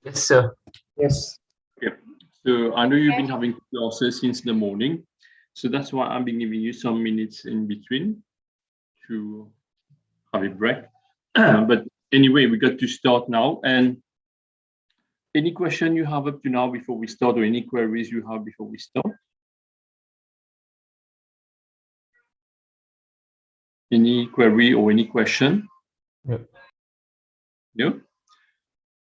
Yes, sir. Yes. Okay. So I know you've been having classes since the morning. So that's why I've been giving you some minutes in between to have a break. But anyway, we got to start now. And any question you have up to now before we start, or any queries you have before we start? Any query or any question? No. No?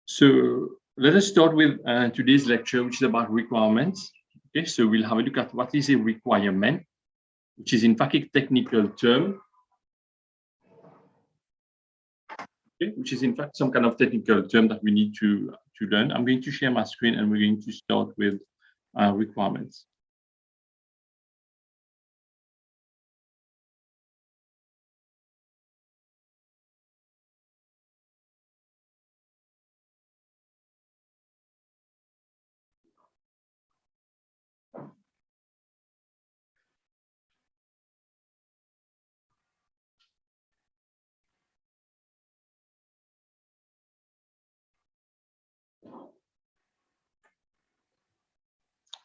So let us start with today's lecture, which is about requirements. Okay, so we'll have a look at what is a requirement, which is in fact a technical term. Okay, which is in fact some kind of technical term that we need to learn. I'm going to share my screen and we're going to start with requirements.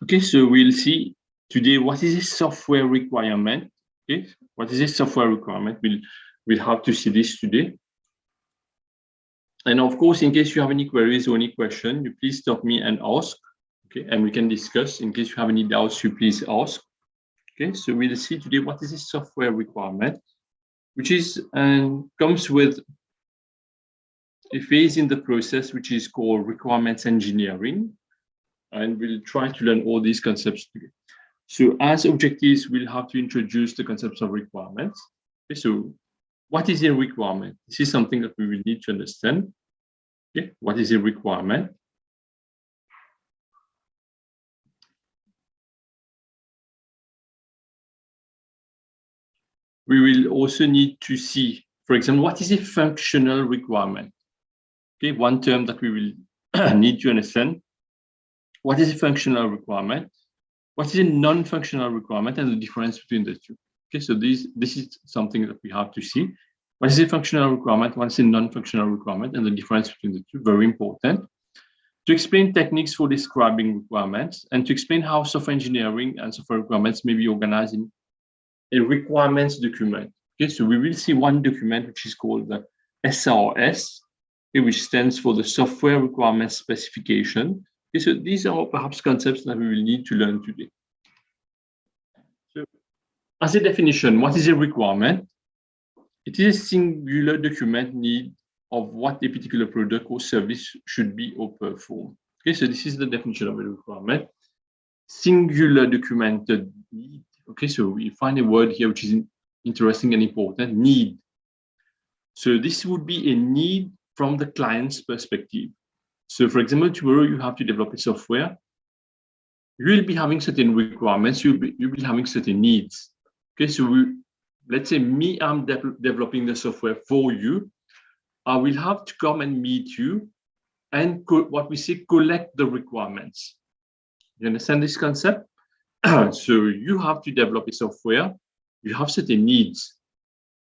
Okay, so we'll see today what is a software requirement. Okay, what is a software requirement? We'll have to see this today. And of course, in case you have any queries or any question, you please stop me and ask. Okay, and we can discuss. In case you have any doubts, you please ask. Okay, so we'll see today what is a software requirement, which is comes with a phase in the process which is called requirements engineering. And we'll try to learn all these concepts today. So as objectives, we'll have to introduce the concepts of requirements. Okay, so what is a requirement? This is something that we will need to understand. Okay, what is a requirement? We will also need to see, for example, what is a functional requirement? Okay, one term that we will need to understand. What is a functional requirement? What is a non-functional requirement and the difference between the two? Okay, so this is something that we have to see. What is a functional requirement? What is a non-functional requirement and the difference between the two? Very important. To explain techniques for describing requirements and to explain how software engineering and software requirements may be organized in a requirements document. Okay, so we will see one document which is called the SRS, okay, which stands for the Software Requirements Specification. Okay, so these are perhaps concepts that we will need to learn today. So, as a definition, what is a requirement? It is a singular document need of what a particular product or service should be or perform. Okay, so this is the definition of a requirement. Singular documented need. Okay, so we find a word here which is interesting and important, need. So this would be a need from the client's perspective. So for example, tomorrow you have to develop a software. You will be having certain requirements, you'll be having certain needs. Okay, so let's say I'm developing the software for you. I will have to come and meet you and what we say, collect the requirements. You understand this concept? So you have to develop a software, you have certain needs,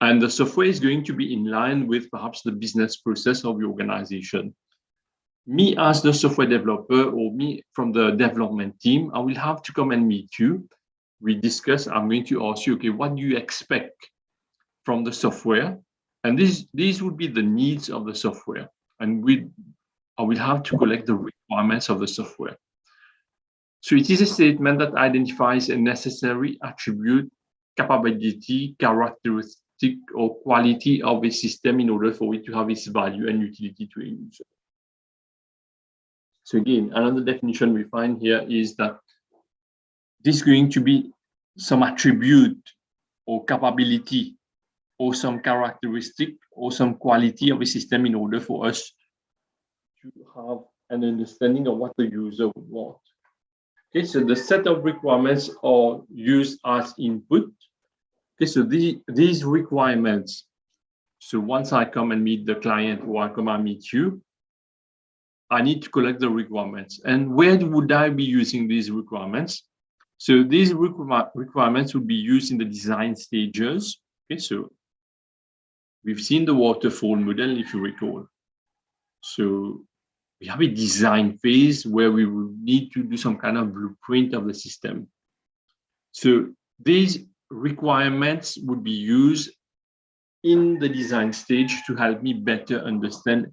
and the software is going to be in line with perhaps the business process of your organization. Me as the software developer or me from the development team, I will have to come and meet you. We discuss, I'm going to ask you, okay, what do you expect from the software? And these would be the needs of the software. And I will have to collect the requirements of the software. So it is a statement that identifies a necessary attribute, capability, characteristic, or quality of a system in order for it to have its value and utility to a user. So again, another definition we find here is that this is going to be some attribute or capability or some characteristic or some quality of a system in order for us to have an understanding of what the user would want. Okay, so the set of requirements are used as input. Okay, so these requirements, so once I come and meet the client or I come and meet you, I need to collect the requirements. And where would I be using these requirements? So these requirements would be used in the design stages. Okay, so we've seen the waterfall model, if you recall. So we have a design phase where we will need to do some kind of blueprint of the system. So these requirements would be used in the design stage to help me better understand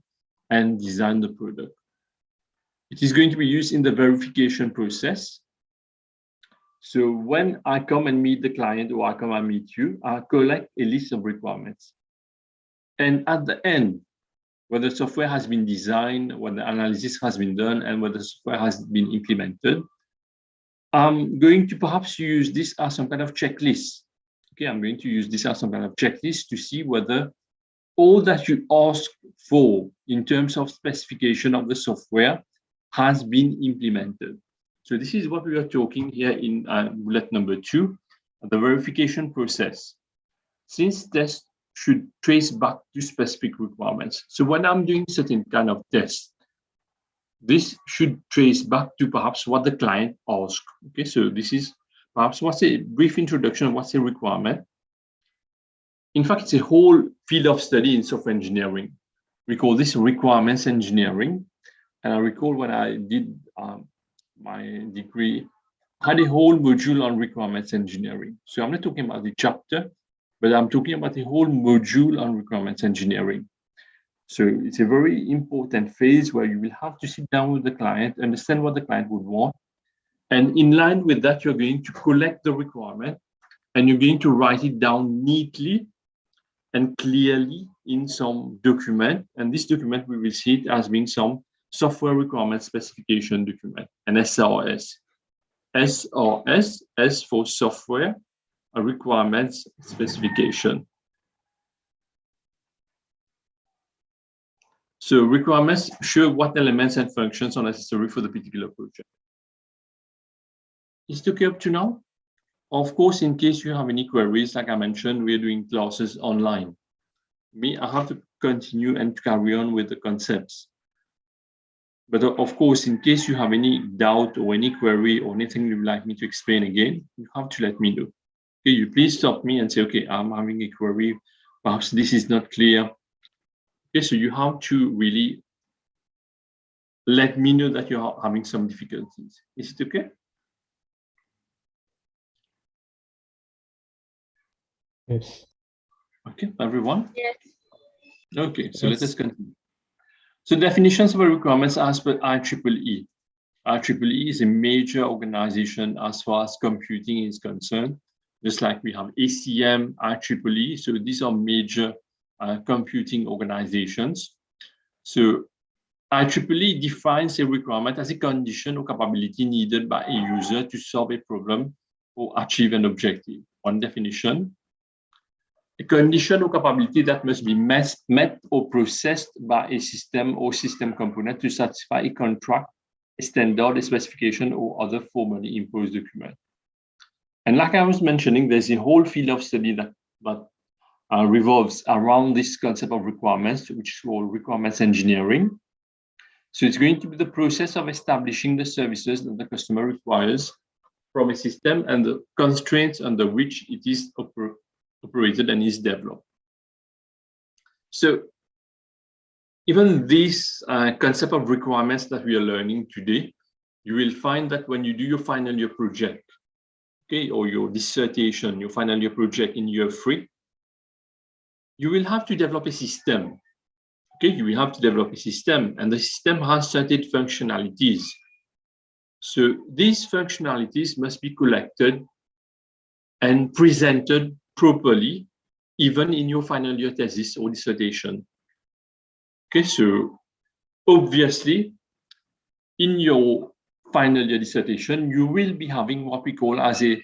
and design the product. It is going to be used in the verification process. So when I come and meet the client or I come and meet you, I collect a list of requirements. And at the end, whether the software has been designed, when the analysis has been done, and whether the software has been implemented, I'm going to perhaps use this as some kind of checklist. Okay, I'm going to use this as some kind of checklist to see whether all that you ask for in terms of specification of the software has been implemented. So this is what we are talking here in bullet number 2, the verification process. Since tests should trace back to specific requirements. So when I'm doing certain kind of tests, this should trace back to perhaps what the client asked. Okay, so this is perhaps what's a brief introduction of what's a requirement. In fact, it's a whole field of study in software engineering. We call this requirements engineering. And I recall when I did my degree, I had a whole module on requirements engineering. So I'm not talking about the chapter, but I'm talking about the whole module on requirements engineering. So it's a very important phase where you will have to sit down with the client, understand what the client would want. And in line with that, you're going to collect the requirement and you're going to write it down neatly and clearly in some document. And this document, we will see it as being some software requirement specification document, an SRS. SRS, S for software, a requirements specification. So requirements show what elements and functions are necessary for the particular project. Is it okay up to now? Of course, in case you have any queries, like I mentioned, we're doing classes online. I have to continue and carry on with the concepts. But of course, in case you have any doubt or any query or anything you'd like me to explain again, you have to let me know. Okay, you please stop me and say, okay, I'm having a query. Perhaps this is not clear. Okay, so you have to really let me know that you're having some difficulties. Is it okay? Yes. Okay, everyone? Yes. Okay, so let us continue. So definitions of requirements as per IEEE. IEEE is a major organization as far as computing is concerned, just like we have ACM, IEEE. So these are major computing organizations. So IEEE defines a requirement as a condition or capability needed by a user to solve a problem or achieve an objective. One definition. A condition or capability that must be met or processed by a system or system component to satisfy a contract, a standard, a specification, or other formally imposed document. And like I was mentioning, there's a whole field of study that revolves around this concept of requirements, which is called requirements engineering. So it's going to be the process of establishing the services that the customer requires from a system and the constraints under which it is operated and is developed. So even this concept of requirements that we are learning today, you will find that when you do your final year project, okay, or your dissertation, your final year project in year 3, you will have to develop a system. Okay, you will have to develop a system, and the system has certain functionalities. So these functionalities must be collected and presented properly, even in your final year thesis or dissertation. Okay, so obviously, in your final year dissertation, you will be having what we call as a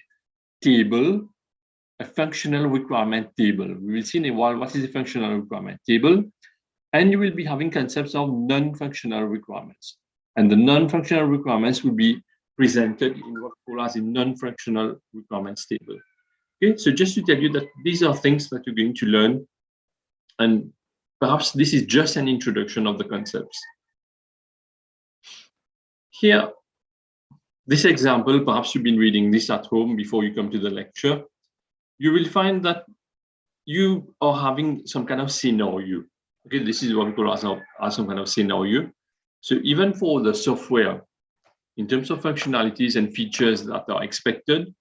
table, a functional requirement table. We will see in a while what is a functional requirement table, and you will be having concepts of non-functional requirements. And the non-functional requirements will be presented in what we call as a non-functional requirements table. Okay, so just to tell you that these are things that you're going to learn, and perhaps this is just an introduction of the concepts. Here, this example, perhaps you've been reading this at home before you come to the lecture. You will find that you are having some kind of scenario. Okay, this is what we call as some kind of scenario. So even for the software, in terms of functionalities and features that are expected,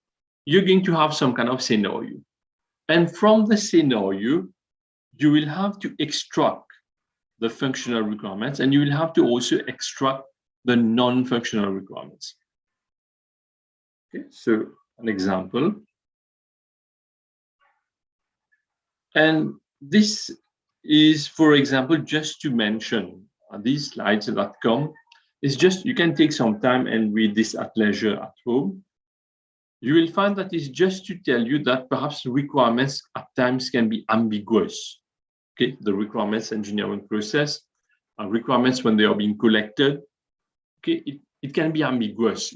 you're going to have some kind of scenario. And from the scenario, you will have to extract the functional requirements, and you will have to also extract the non-functional requirements. Okay, so an example. And this is, for example, just to mention these slides that come, it's just, you can take some time and read this at leisure at home. You will find that it's just to tell you that perhaps requirements at times can be ambiguous. Okay, the requirements engineering process, requirements when they are being collected, okay, it can be ambiguous.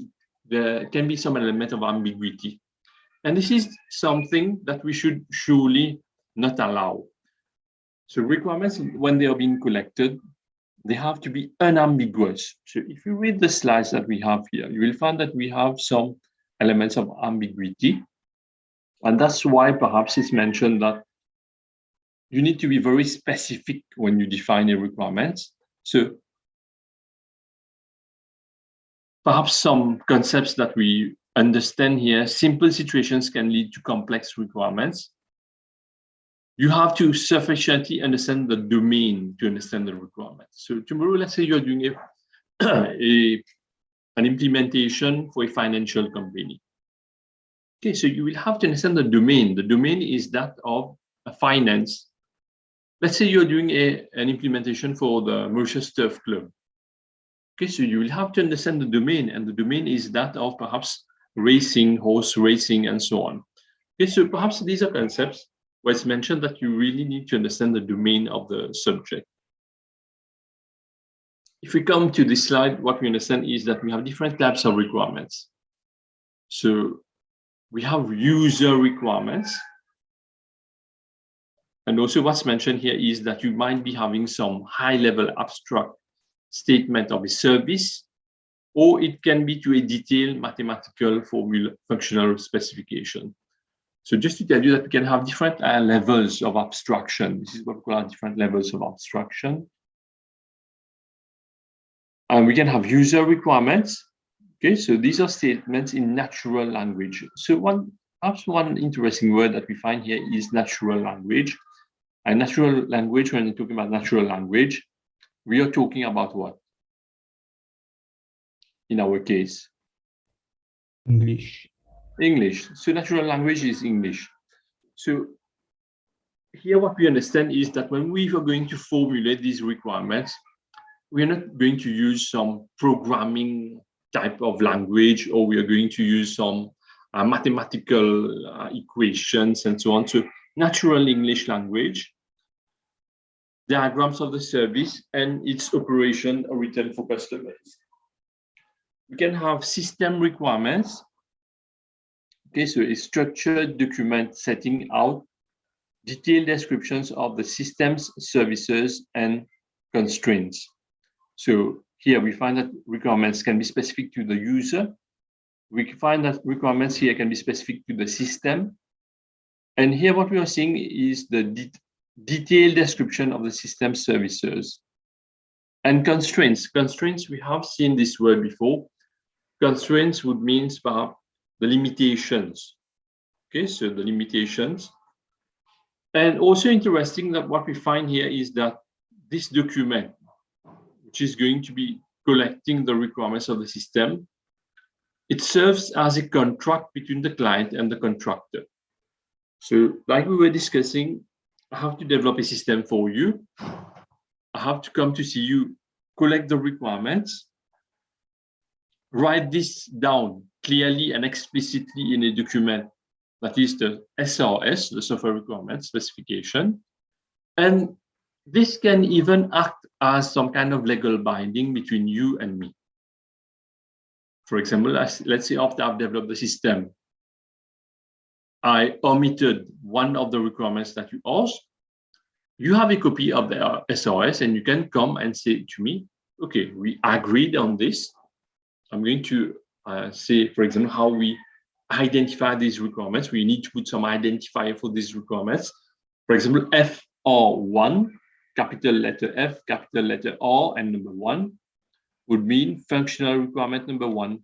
There can be some element of ambiguity. And this is something that we should surely not allow. So requirements, when they are being collected, they have to be unambiguous. So if you read the slides that we have here, you will find that we have some elements of ambiguity. And that's why perhaps it's mentioned that you need to be very specific when you define a requirement. So perhaps some concepts that we understand here, simple situations can lead to complex requirements. You have to sufficiently understand the domain to understand the requirements. So tomorrow, let's say you're doing an implementation for a financial company. Okay, so you will have to understand the domain. The domain is that of a finance. Let's say you're doing an implementation for the Mauritius Turf Club. Okay, so you will have to understand the domain, and the domain is that of perhaps racing, horse racing, and so on. Okay, so perhaps these are concepts where it's mentioned that you really need to understand the domain of the subject. If we come to this slide, what we understand is that we have different types of requirements. So we have user requirements. And also what's mentioned here is that you might be having some high-level abstract statement of a service, or it can be to a detailed mathematical formula functional specification. So just to tell you that we can have different levels of abstraction. This is what we call different levels of abstraction. And we can have user requirements. Okay, so these are statements in natural language. So perhaps one interesting word that we find here is natural language. And natural language, when we're talking about natural language, we are talking about what? In our case? English. English. So natural language is English. So here what we understand is that when we are going to formulate these requirements, we are not going to use some programming type of language, or we are going to use some mathematical equations and so on. So natural English language, diagrams of the service and its operation are written for customers. We can have system requirements. Okay, so a structured document setting out detailed descriptions of the systems, services, and constraints. So here we find that requirements can be specific to the user. We find that requirements here can be specific to the system. And here what we are seeing is the detailed description of the system services. And constraints. Constraints, we have seen this word before. Constraints would mean perhaps the limitations. Okay, so the limitations. And also interesting that what we find here is that this document, which is going to be collecting the requirements of the system, it serves as a contract between the client and the contractor. So like we were discussing, I have to develop a system for you. I have to come to see you, collect the requirements, write this down clearly and explicitly in a document that is the SRS, the software requirement specification. And this can even act as some kind of legal binding between you and me. For example, let's say after I've developed the system, I omitted one of the requirements that you asked. You have a copy of the SRS and you can come and say to me, okay, we agreed on this. I'm going to say, for example, how we identify these requirements. We need to put some identifier for these requirements. For example, FR1, capital letter F, capital letter R, and number 1. would mean functional requirement number 1.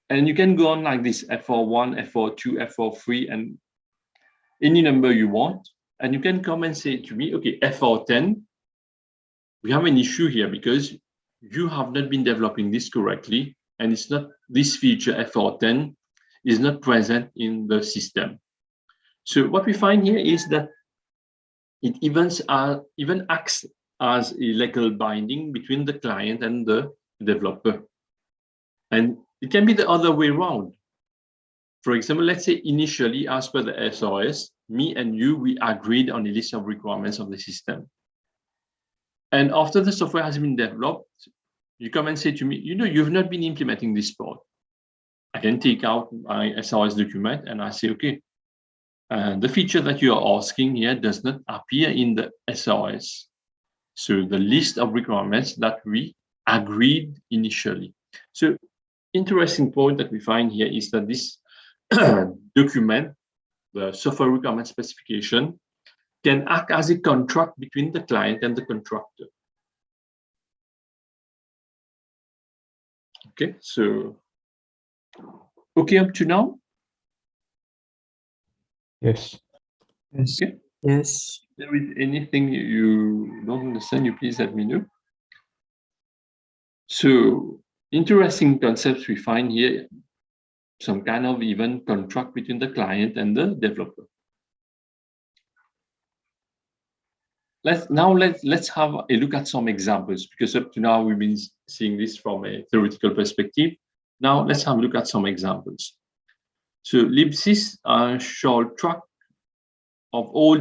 And you can go on like this, FR1, FR2, FR3, and any number you want. And you can come and say to me, okay, FR10, we have an issue here because you have not been developing this correctly, and it's not, this feature FR10 is not present in the system. So what we find here is that it even acts as a legal binding between the client and the developer. And it can be the other way around. For example, let's say initially, as per the SOS, me and you, we agreed on a list of requirements of the system. And after the software has been developed, you come and say to me, you know, you've not been implementing this part. I can take out my SOS document and I say, okay, the feature that you are asking here does not appear in the SOS. So the list of requirements that we agreed initially. So interesting point that we find here is that this document, the software requirement specification, can act as a contract between the client and the contractor. Okay, so okay up to now? Yes. Yes. Okay. Yes. If there is anything you don't understand, you please let me know. So interesting concepts we find here, some kind of even contract between the client and the developer. Let's have a look at some examples, because up to now we've been seeing this from a theoretical perspective. Now let's have a look at some examples. So libsys shall keep track of all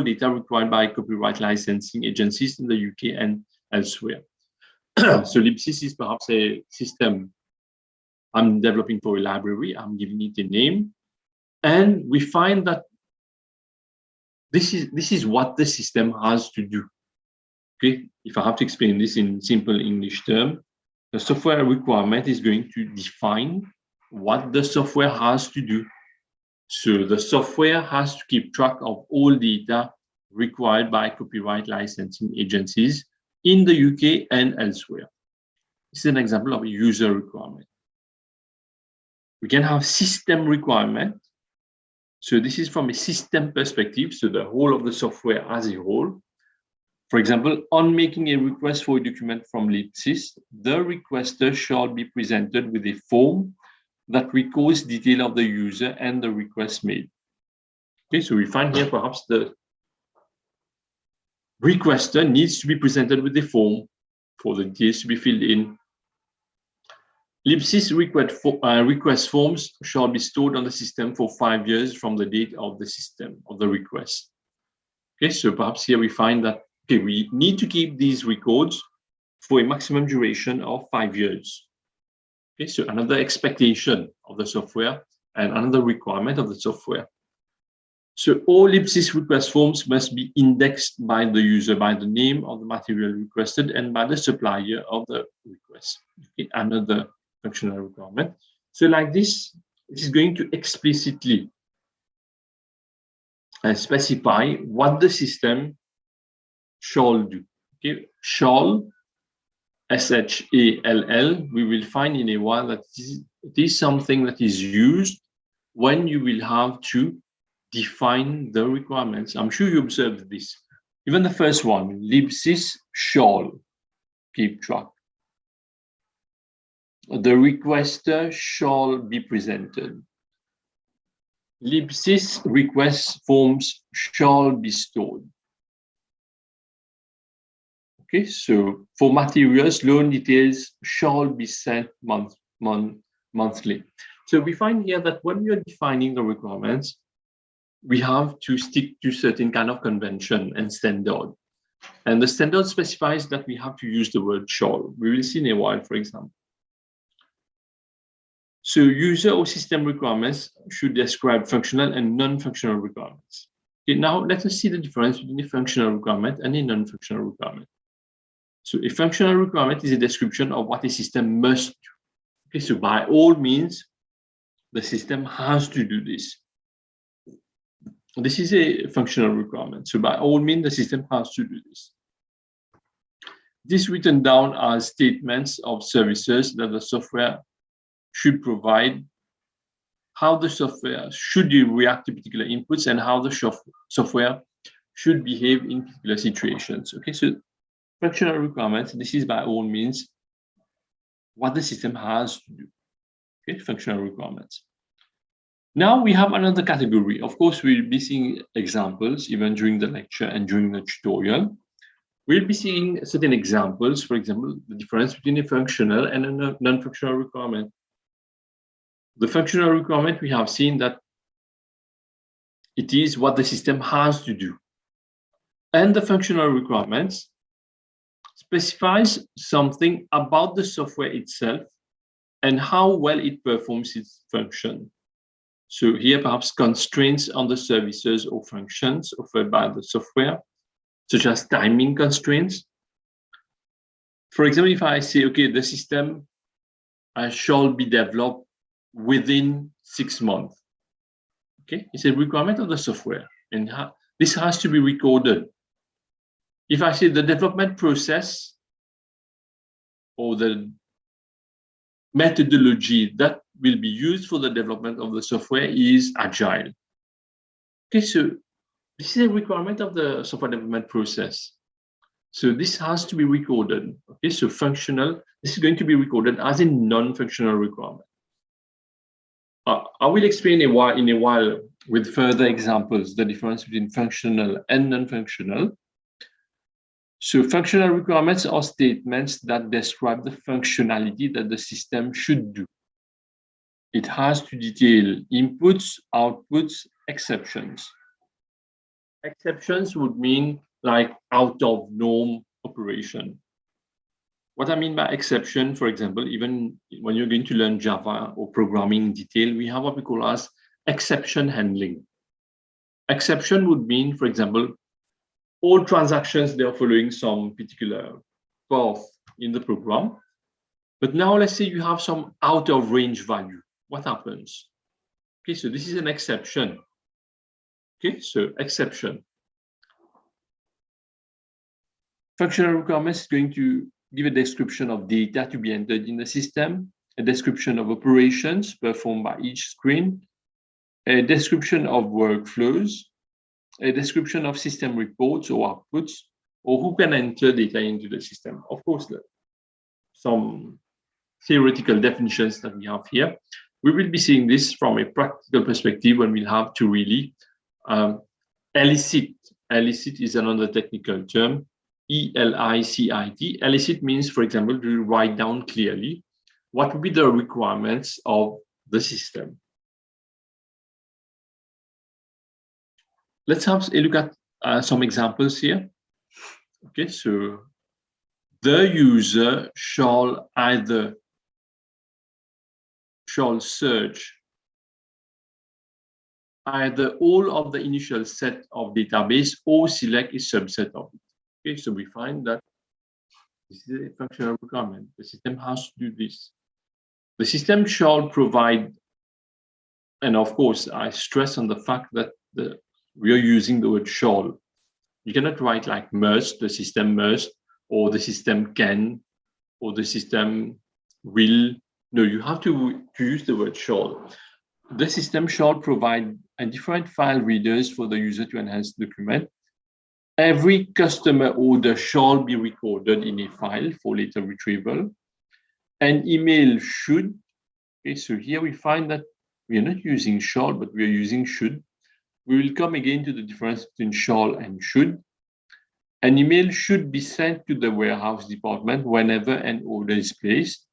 data required by copyright licensing agencies in the UK and elsewhere. So libsys is perhaps a system I'm developing for a library. I'm giving it a name, and we find that this is what the system has to do. Okay, if I have to explain this in simple English term, the software requirement is going to define what the software has to do. So the software has to keep track of all data required by copyright licensing agencies in the UK and elsewhere. This is an example of a user requirement. We can have system requirement. So this is from a system perspective, so the whole of the software as a whole. For example, on making a request for a document from libsys, the requester shall be presented with a form that records detail of the user and the request made. Okay, so we find here perhaps the requester needs to be presented with a form for the details to be filled in. libsys request forms shall be stored on the system for 5 years from the date of the system of the request. Okay, so perhaps here we find that okay, we need to keep these records for a maximum duration of 5 years. Okay, so another expectation of the software and another requirement of the software. So all libsys request forms must be indexed by the user by the name of the material requested and by the supplier of the request. Okay, another functional requirement. So like this, it is going to explicitly specify what the system shall do. Okay, shall, S-H-A-L-L, we will find in a while that it is something that is used when you will have to define the requirements. I'm sure you observed this. Even the first one, libsys shall keep track. The requester shall be presented. libsys request forms shall be stored. Okay, so for materials, loan details shall be sent monthly. So we find here that when we are defining the requirements, we have to stick to certain kind of convention and standard. And the standard specifies that we have to use the word shall. We will see in a while, for example. So user or system requirements should describe functional and non-functional requirements. Okay, now let us see the difference between a functional requirement and a non-functional requirement. So a functional requirement is a description of what a system must do. Okay, so by all means, the system has to do this. This is a functional requirement. So by all means, the system has to do this. this written down as statements of services that the software should provide, how the software should react to particular inputs, and how the software should behave in particular situations. Okay, so functional requirements, this is by all means what the system has to do. Okay, functional requirements. Now we have another category. Of course, we'll be seeing examples even during the lecture and during the tutorial. We'll be seeing certain examples, for example, the difference between a functional and a non-functional requirement. The functional requirement, we have seen that it is what the system has to do. And the functional requirements specifies something about the software itself and how well it performs its function. So here, perhaps constraints on the services or functions offered by the software, such as timing constraints. For example, if I say, okay, the system shall be developed within 6 months. Okay, it's a requirement of the software, and this has to be recorded. If I say the development process or the methodology that will be used for the development of the software is agile. Okay, so this is a requirement of the software development process. So this has to be recorded. Okay, so functional, this is going to be recorded as a non-functional requirement. I will explain in a while with further examples the difference between functional and non-functional. So functional requirements are statements that describe the functionality that the system should do. It has to detail inputs, outputs, exceptions. Exceptions would mean like out of norm operation. What I mean by exception, for example, even when you're going to learn Java or programming in detail, we have what we call as exception handling. Exception would mean, for example, all transactions, they are following some particular path in the program. But now let's say you have some out of range value. What happens? Okay, so this is an exception. Okay, so exception. Functional requirements is going to give a description of data to be entered in the system, a description of operations performed by each screen, a description of workflows, a description of system reports or outputs, or who can enter data into the system. Of course, some theoretical definitions that we have here. We will be seeing this from a practical perspective when we'll have to really elicit. Elicit is another technical term, E-L-I-C-I-T. Elicit means, for example, to write down clearly what would be the requirements of the system. Let's have a look at some examples here. Okay, so the user shall search either all of the initial set of database or select a subset of it. Okay, so we find that this is a functional requirement. The system has to do this. The system shall provide, and of course, I stress on the fact that we are using the word shall. You cannot write like must, the system must, or the system can, or the system will. No, you have to use the word shall. The system shall provide different file readers for the user to enhance the document. Every customer order shall be recorded in a file for later retrieval. An email should. Okay, so here we find that we are not using shall, but we are using should. We will come again to the difference between shall and should. An email should be sent to the warehouse department whenever an order is placed.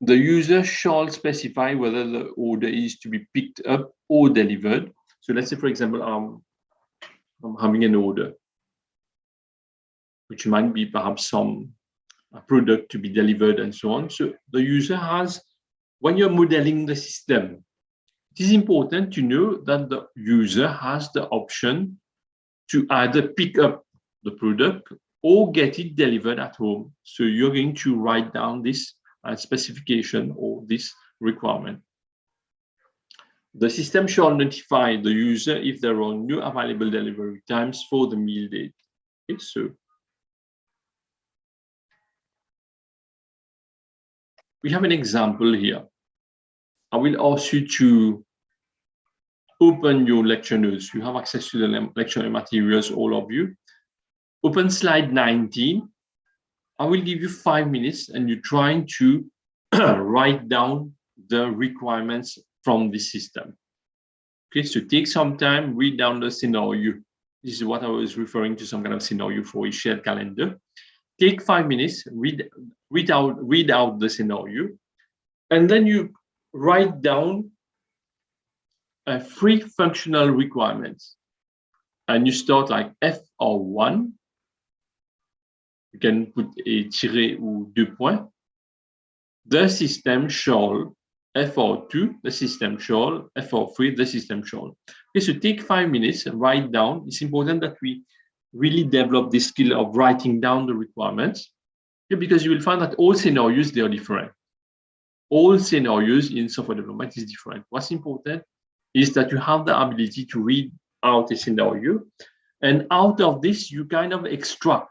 The user shall specify whether the order is to be picked up or delivered. So let's say, for example, I'm having an order, which might be perhaps some product to be delivered and so on. So the user has, when you're modeling the system, it is important to know that the user has the option to either pick up the product or get it delivered at home. So you're going to write down this specification or this requirement. The system shall notify the user if there are no available delivery times for the meal date. Okay, so we have an example here. I will ask you to open your lecture notes. You have access to the lecture materials, all of you. Open slide 19. I will give you 5 minutes and you're trying to write down the requirements from the system. Okay, so take some time, read down the scenario. This is what I was referring to, some kind of scenario for a shared calendar. Take 5 minutes, read out the scenario, and then you write down 3 functional requirements. And you start like FR1. You can put a tiré ou 2 points. The system shall, FR2, the system shall, FR3, the system shall. Okay, so take 5 minutes and write down. It's important that we really develop this skill of writing down the requirements, because you will find that all scenarios, they are different. All scenarios in software development is different. What's important is that you have the ability to read out a scenario, and out of this, you kind of extract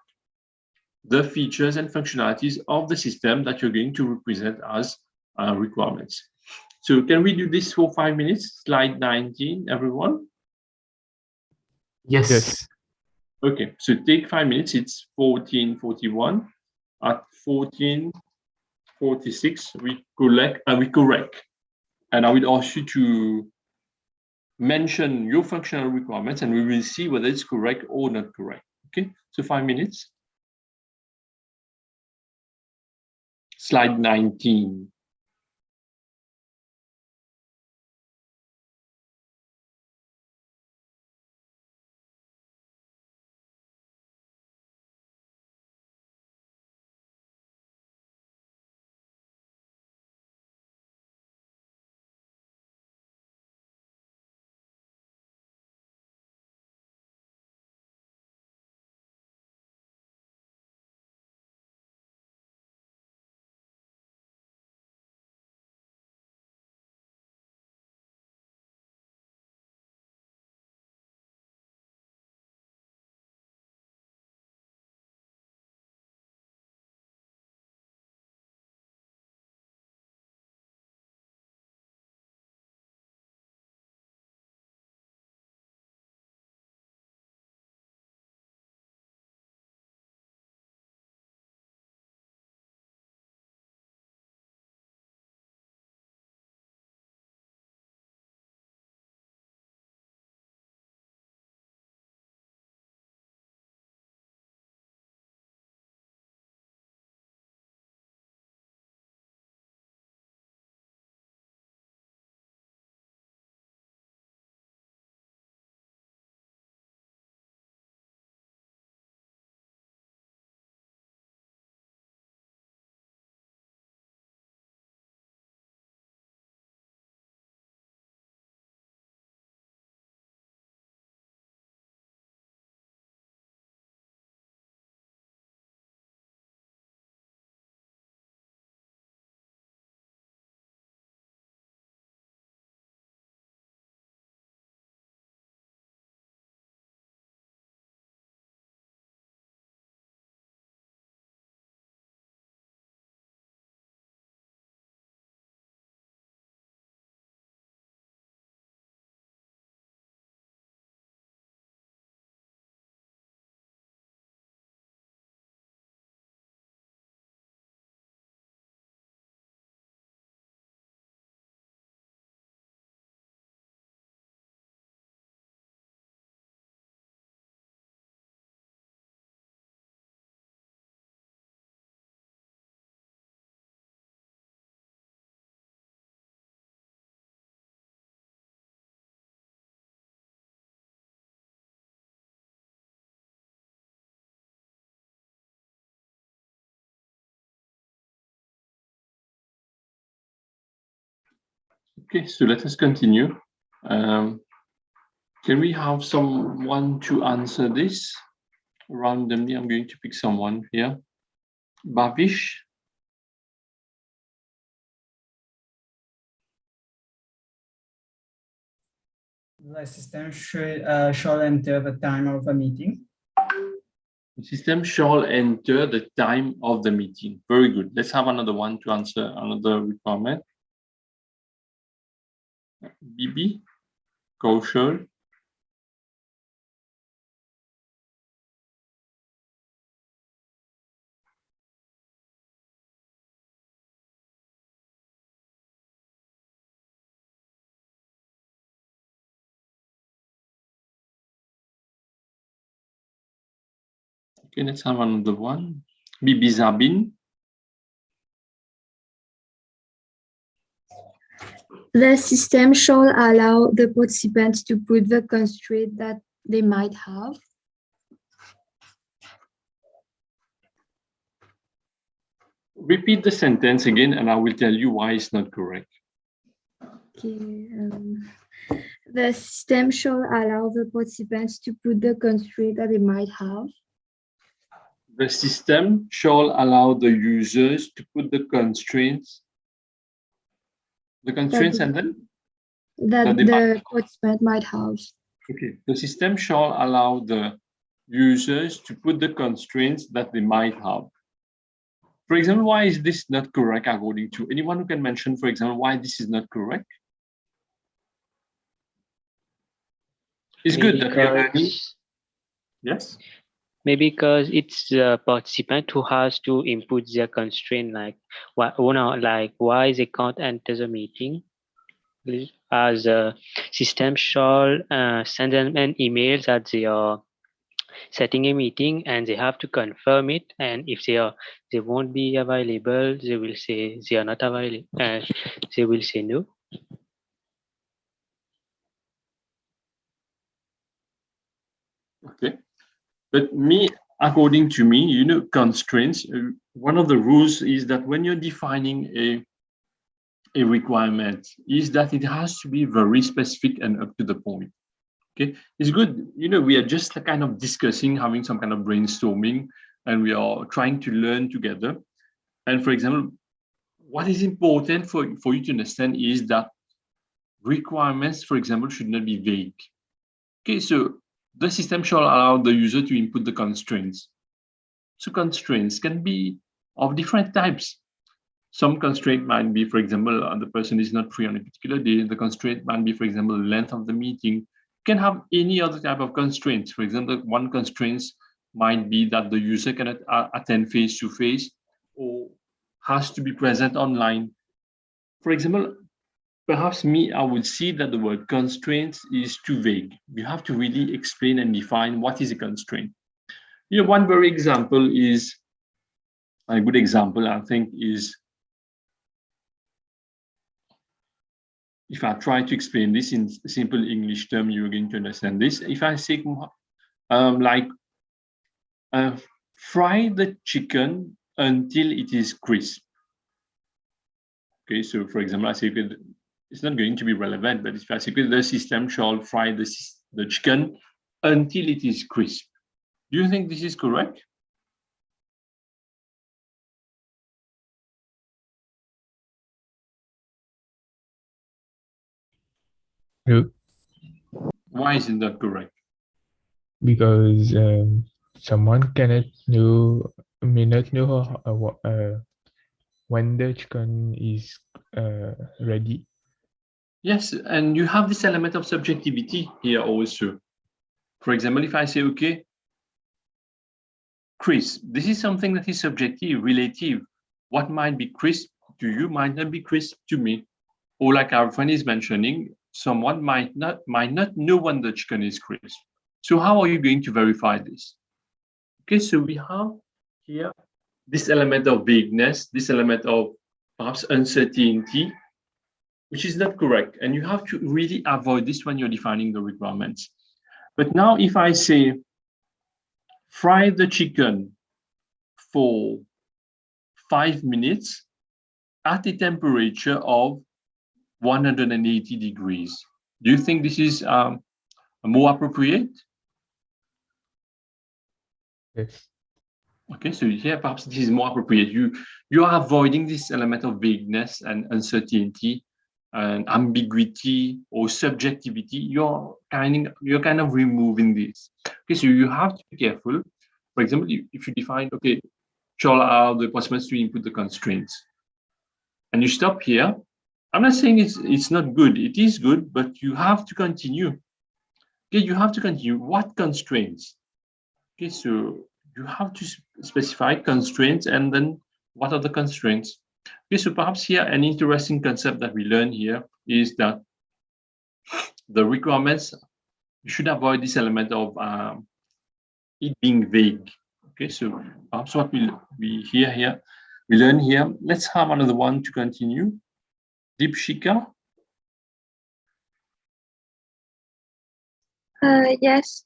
the features and functionalities of the system that you're going to represent as requirements. So can we do this for 5 minutes? Slide 19, everyone? Yes. Okay, so take 5 minutes. It's 14:41. At 14:46, we correct. And I will ask you to mention your functional requirements, and we will see whether it's correct or not correct. Okay, so 5 minutes. Slide 19. Okay, so let us continue. Can we have someone to answer this? Randomly, I'm going to pick someone here. Bhavish? The system should enter the time of the meeting. The system shall enter the time of the meeting. Very good. Let's have another one to answer another requirement. BB, Kaushal. Okay, let's have another one. BB Zabin. The system shall allow the participants to put the constraint that they might have. Repeat the sentence again, and I will tell you why it's not correct. Okay. The system shall allow the participants to put the constraint that they might have. The system shall allow the users to put the constraints. The constraints and then? That the participant might have. Okay, the system shall allow the users to put the constraints that they might have. For example, why is this not correct according to anyone who can mention, for example, why this is not correct? It's good that we are learning. Yes? Maybe because it's the participant who has to input their constraint, like why they can't enter the meeting. As a system shall send them an email that they are setting a meeting and they have to confirm it, and if they won't be available, they will say they are not available, they will say no. Okay, but according to me, constraints, one of the rules is that when you're defining a requirement is that it has to be very specific and up to the point. Okay, it's good. We are just kind of discussing, having some kind of brainstorming, and we are trying to learn together. And for example, what is important for you to understand is that requirements, for example, should not be vague. Okay, so the system shall allow the user to input the constraints. So constraints can be of different types. Some constraint might be, for example, the person is not free on a particular day. The constraint might be, for example, the length of the meeting. You can have any other type of constraints. For example, one constraint might be that the user cannot attend face-to-face or has to be present online. For example, perhaps I would see that the word constraints is too vague. You have to really explain and define what is a constraint. One very example is, a good example, I think, is, if I try to explain this in simple English term, you're going to understand this. If I say, fry the chicken until it is crisp. Okay, so for example, I say it's not going to be relevant, but if I say the system shall fry the chicken until it is crisp. Do you think this is correct? No, Why isn't that correct? because someone may not know when the chicken is ready. Yes, and you have this element of subjectivity here also. For example, if I say, okay, crisp, this is something that is subjective, relative. What might be crisp to you might not be crisp to me. Or like our friend is mentioning, someone might not know when the chicken is crisp. So how are you going to verify this? Okay, so we have here this element of vagueness, this element of perhaps uncertainty, which is not correct. And you have to really avoid this when you're defining the requirements. But now if I say, fry the chicken for 5 minutes at a temperature of 180 degrees, do you think this is more appropriate? Yes. Okay, so here perhaps this is more appropriate. You are avoiding this element of vagueness and uncertainty and ambiguity or subjectivity. You're kind of removing this. Okay, so you have to be careful For example, if you define, okay, shall allow the participants to input the constraints, and you stop here, I'm not saying it's not good. It is good, but you have to continue. Okay, you have to continue. What constraints? Okay, so you have to specify constraints, and then what are the constraints? Okay, so perhaps here an interesting concept that we learn here is that the requirements, you should avoid this element of it being vague. Okay, so perhaps what we learn here. Let's have another one to continue. Deepshika. Yes.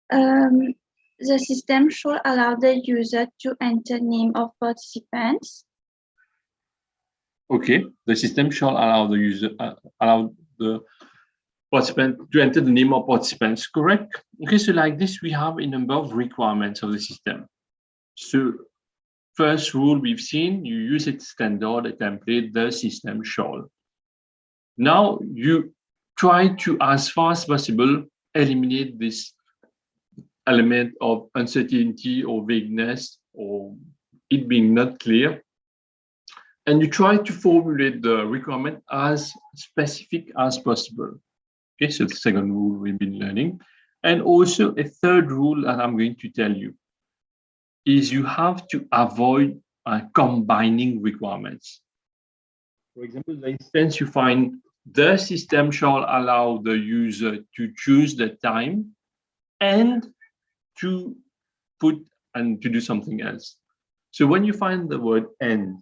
The system should allow the user to enter name of participants. Okay, the system shall allow the user allow the participant to enter the name of participants, correct? Okay, so like this, we have a number of requirements of the system. So first rule we've seen, you use its standard, a template, the system shall. Now you try to, as far as possible, eliminate this element of uncertainty or vagueness or it being not clear. And you try to formulate the requirement as specific as possible. Okay, so the second rule we've been learning. And also a third rule that I'm going to tell you is you have to avoid combining requirements. For example, the instance you find the system shall allow the user to choose the time and to put and to do something else. So when you find the word and,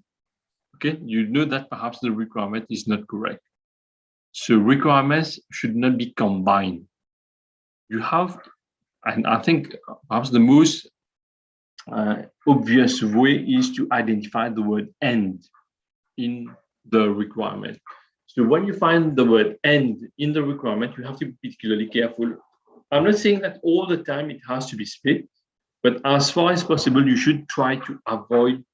okay, you know that perhaps the requirement is not correct. So requirements should not be combined. You have, and I think perhaps the most obvious way is to identify the word and in the requirement. So when you find the word and in the requirement, you have to be particularly careful. I'm not saying that all the time it has to be split, but as far as possible, you should try to avoid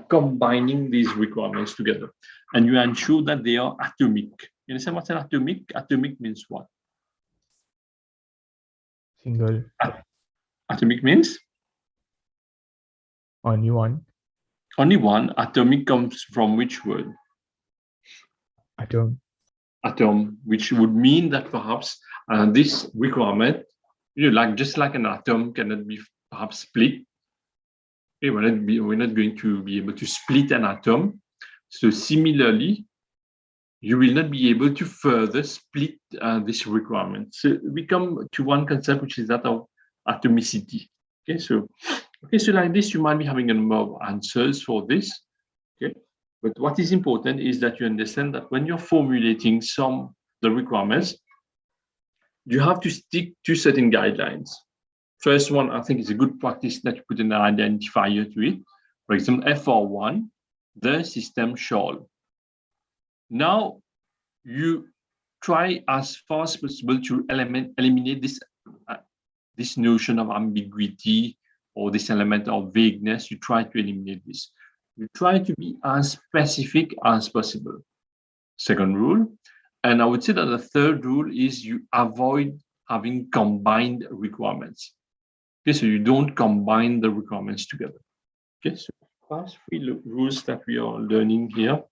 combining these requirements together. And you ensure that they are atomic. You understand what's an atomic? Atomic means what? Single. Atomic means? Only one. Only one. Atomic comes from which word? Atom. Atom, which would mean that perhaps this requirement, like just like an atom cannot be perhaps split. Okay, we're not going to be able to split an atom. So similarly, you will not be able to further split this requirement. So we come to one concept, which is that of atomicity. Okay, so like this, you might be having a number of answers for this. Okay, but what is important is that you understand that when you're formulating the requirements, you have to stick to certain guidelines. First one, I think, is a good practice that you put an identifier to it. For example, FR1, the system shall. Now, you try as far as possible to eliminate this notion of ambiguity or this element of vagueness. You try to eliminate this. You try to be as specific as possible. Second rule. And I would say that the third rule is you avoid having combined requirements. Okay, so you don't combine the requirements together. Okay, so past three rules that we are learning here.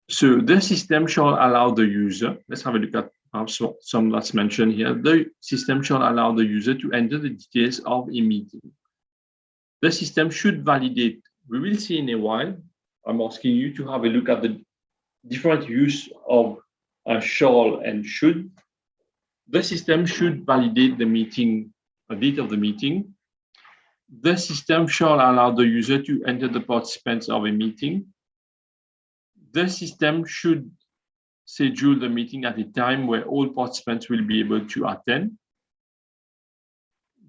So the system shall allow the user, let's have a look at some that's mentioned here. The system shall allow the user to enter the details of a meeting. The system should validate. We will see in a while. I'm asking you to have a look at the different use of shall and should. The system should validate the meeting, the date of the meeting. The system shall allow the user to enter the participants of a meeting. The system should schedule the meeting at a time where all participants will be able to attend.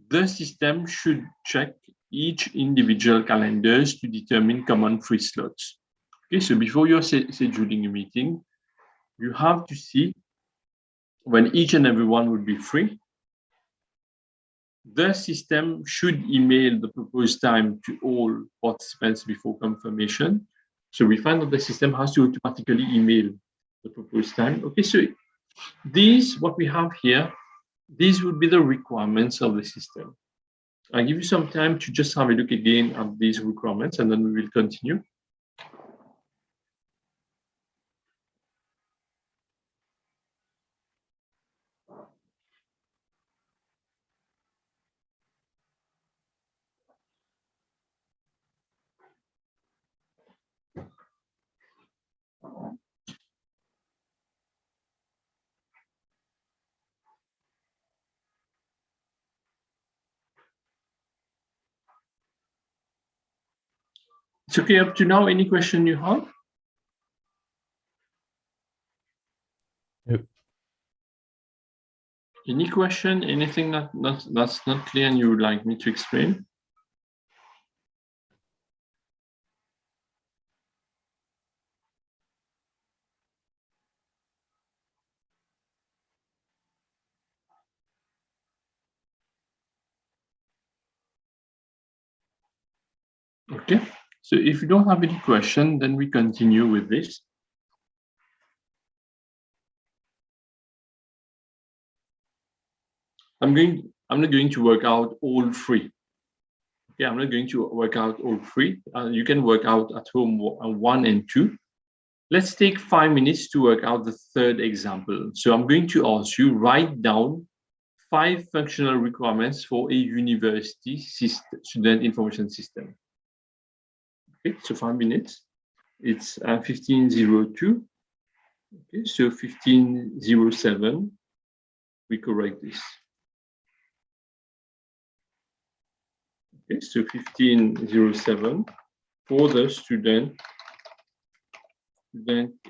The system should check each individual calendars to determine common free slots. Okay, so before you're scheduling a meeting, you have to see when each and every one would be free. The system should email the proposed time to all participants before confirmation. So we find that the system has to automatically email the proposed time. Okay, so These, what we have here, these would be the requirements of the system. I'll give you some time to just have a look again at these requirements, and then we will continue. It's okay up to now. Any question you have? Yep. Any question? Anything that's not clear and you would like me to explain? Okay. So if you don't have any question, then we continue with this. I'm not going to work out all three. Okay, I'm not going to work out all three. You can work out at home 1 and 2. Let's take 5 minutes to work out the third example. So I'm going to ask you write down 5 functional requirements for a university student information system. Okay, so 5 minutes. It's 15:02. Okay, so 15:07. We correct this. Okay, so 15:07 for the student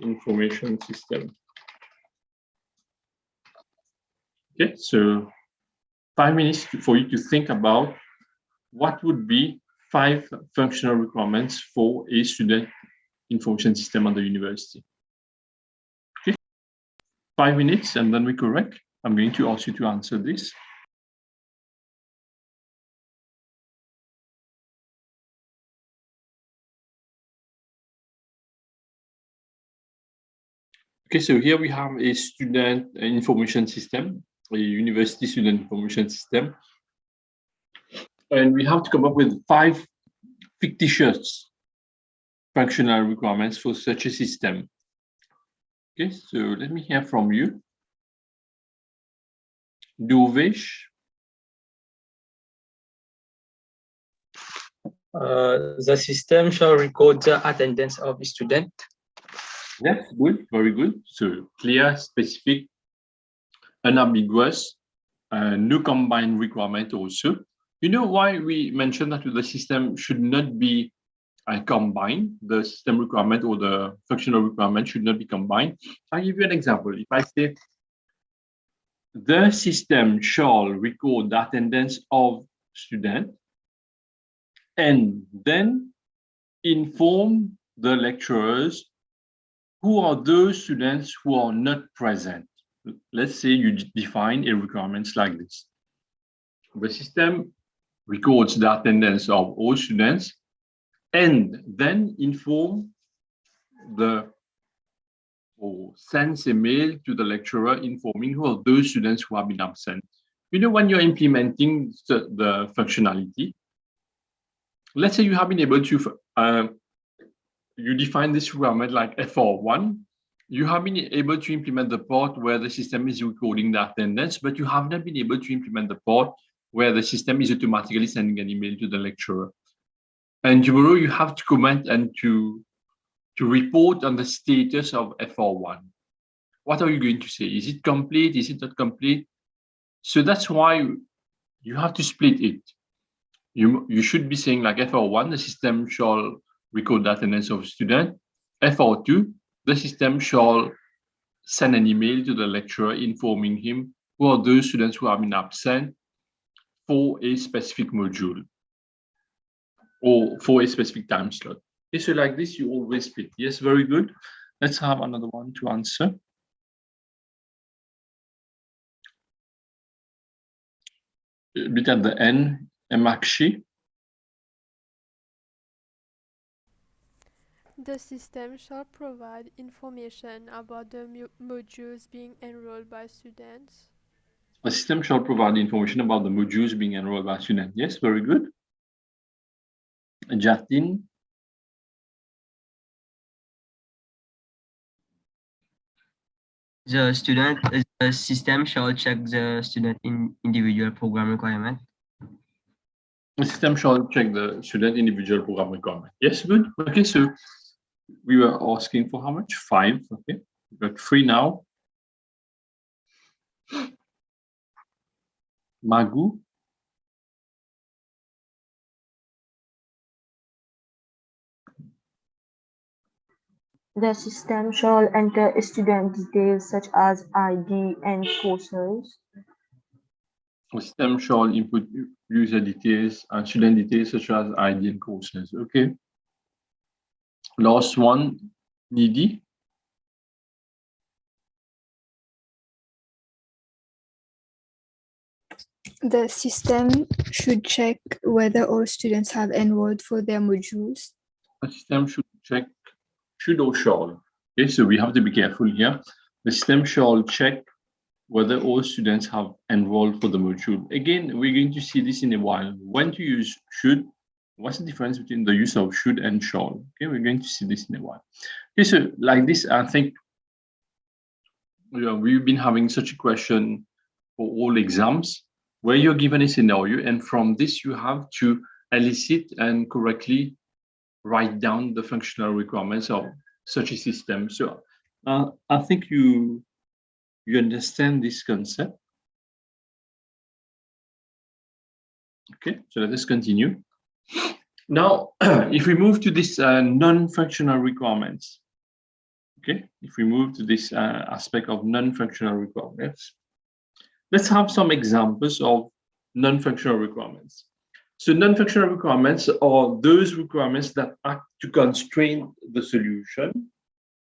information system. Okay, so 5 minutes for you to think about what would be 5 functional requirements for a student information system at the university. Okay, 5 minutes and then we correct. I'm going to ask you to answer this. Okay, so here we have a student information system, a university student information system. And we have to come up with 5 fictitious functional requirements for such a system. Okay, so let me hear from you. Dovesh. The system shall record the attendance of the student. Yes, good, very good. So clear, specific, unambiguous, no combined requirement also. You know why we mentioned that the system should not be combined? The system requirement or the functional requirement should not be combined. I'll give you an example. If I say, the system shall record the attendance of student and then inform the lecturers who are those students who are not present. Let's say you define a requirement like this. The system records the attendance of all students and then inform or sends a mail to the lecturer informing who are those students who have been absent. You know, when you're implementing the functionality, let's say you have been able to, you define this requirement like FR1, you have been able to implement the part where the system is recording the attendance, but you have not been able to implement the part where the system is automatically sending an email to the lecturer. And tomorrow you have to comment and to report on the status of FR1. What are you going to say? Is it complete? Is it not complete? So that's why you have to split it. You should be saying like FR1, the system shall record the attendance of a student. FR2, the system shall send an email to the lecturer informing him who are those students who have been absent for a specific module or for a specific time slot. Okay, so like this, you always split. Yes, very good. Let's have another one to answer. A bit at the end, Emakshi. The system shall provide information about the modules being enrolled by students. The system shall provide information about the modules being enrolled by students. Yes, very good. Jatin. The system shall check the student individual program requirement. The system shall check the student individual program requirement. Yes, good. Okay, so we were asking for how much? 5. Okay, we got 3 now. Magu. The system shall enter student details such as ID and courses. The system shall input user details and student details such as ID and courses. Okay. Last one, Nidhi. The system should check whether all students have enrolled for their modules. The system should check, should or shall. Okay, so we have to be careful here. The system shall check whether all students have enrolled for the module. Again, we're going to see this in a while. When to use should, what's the difference between the use of should and shall? Okay, we're going to see this in a while. Okay, so like this, I think we've been having such a question for all exams where you're given a scenario, and from this you have to elicit and correctly write down the functional requirements of such a system. So I think you understand this concept. Okay, so let us continue. Now, if we move to this non-functional requirements, okay, if we move to this aspect of non-functional requirements, let's have some examples of non-functional requirements. So non-functional requirements are those requirements that act to constrain the solution.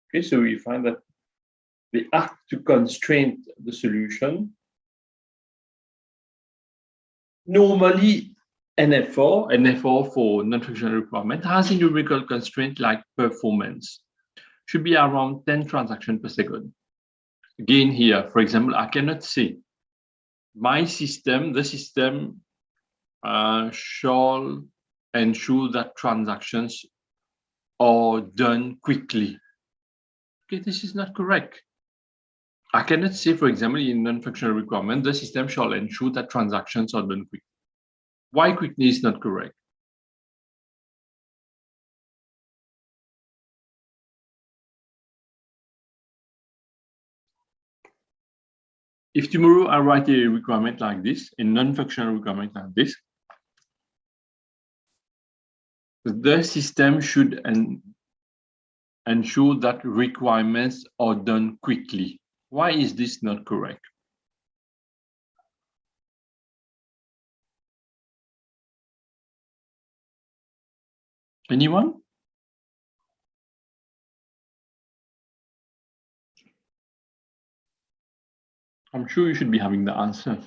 Okay, so we find that they act to constrain the solution. Normally, NFR for non-functional requirement has a numerical constraint like performance. Should be around 10 transactions per second. Again here, for example, I cannot say my system, the system shall ensure that transactions are done quickly. Okay, this is not correct. I cannot say, for example, in non-functional requirement, the system shall ensure that transactions are done quickly. Why quickly is not correct? If tomorrow I write a requirement like this, a non-functional requirement like this, the system should ensure that requirements are done quickly. Why is this not correct? Anyone? I'm sure you should be having the answer.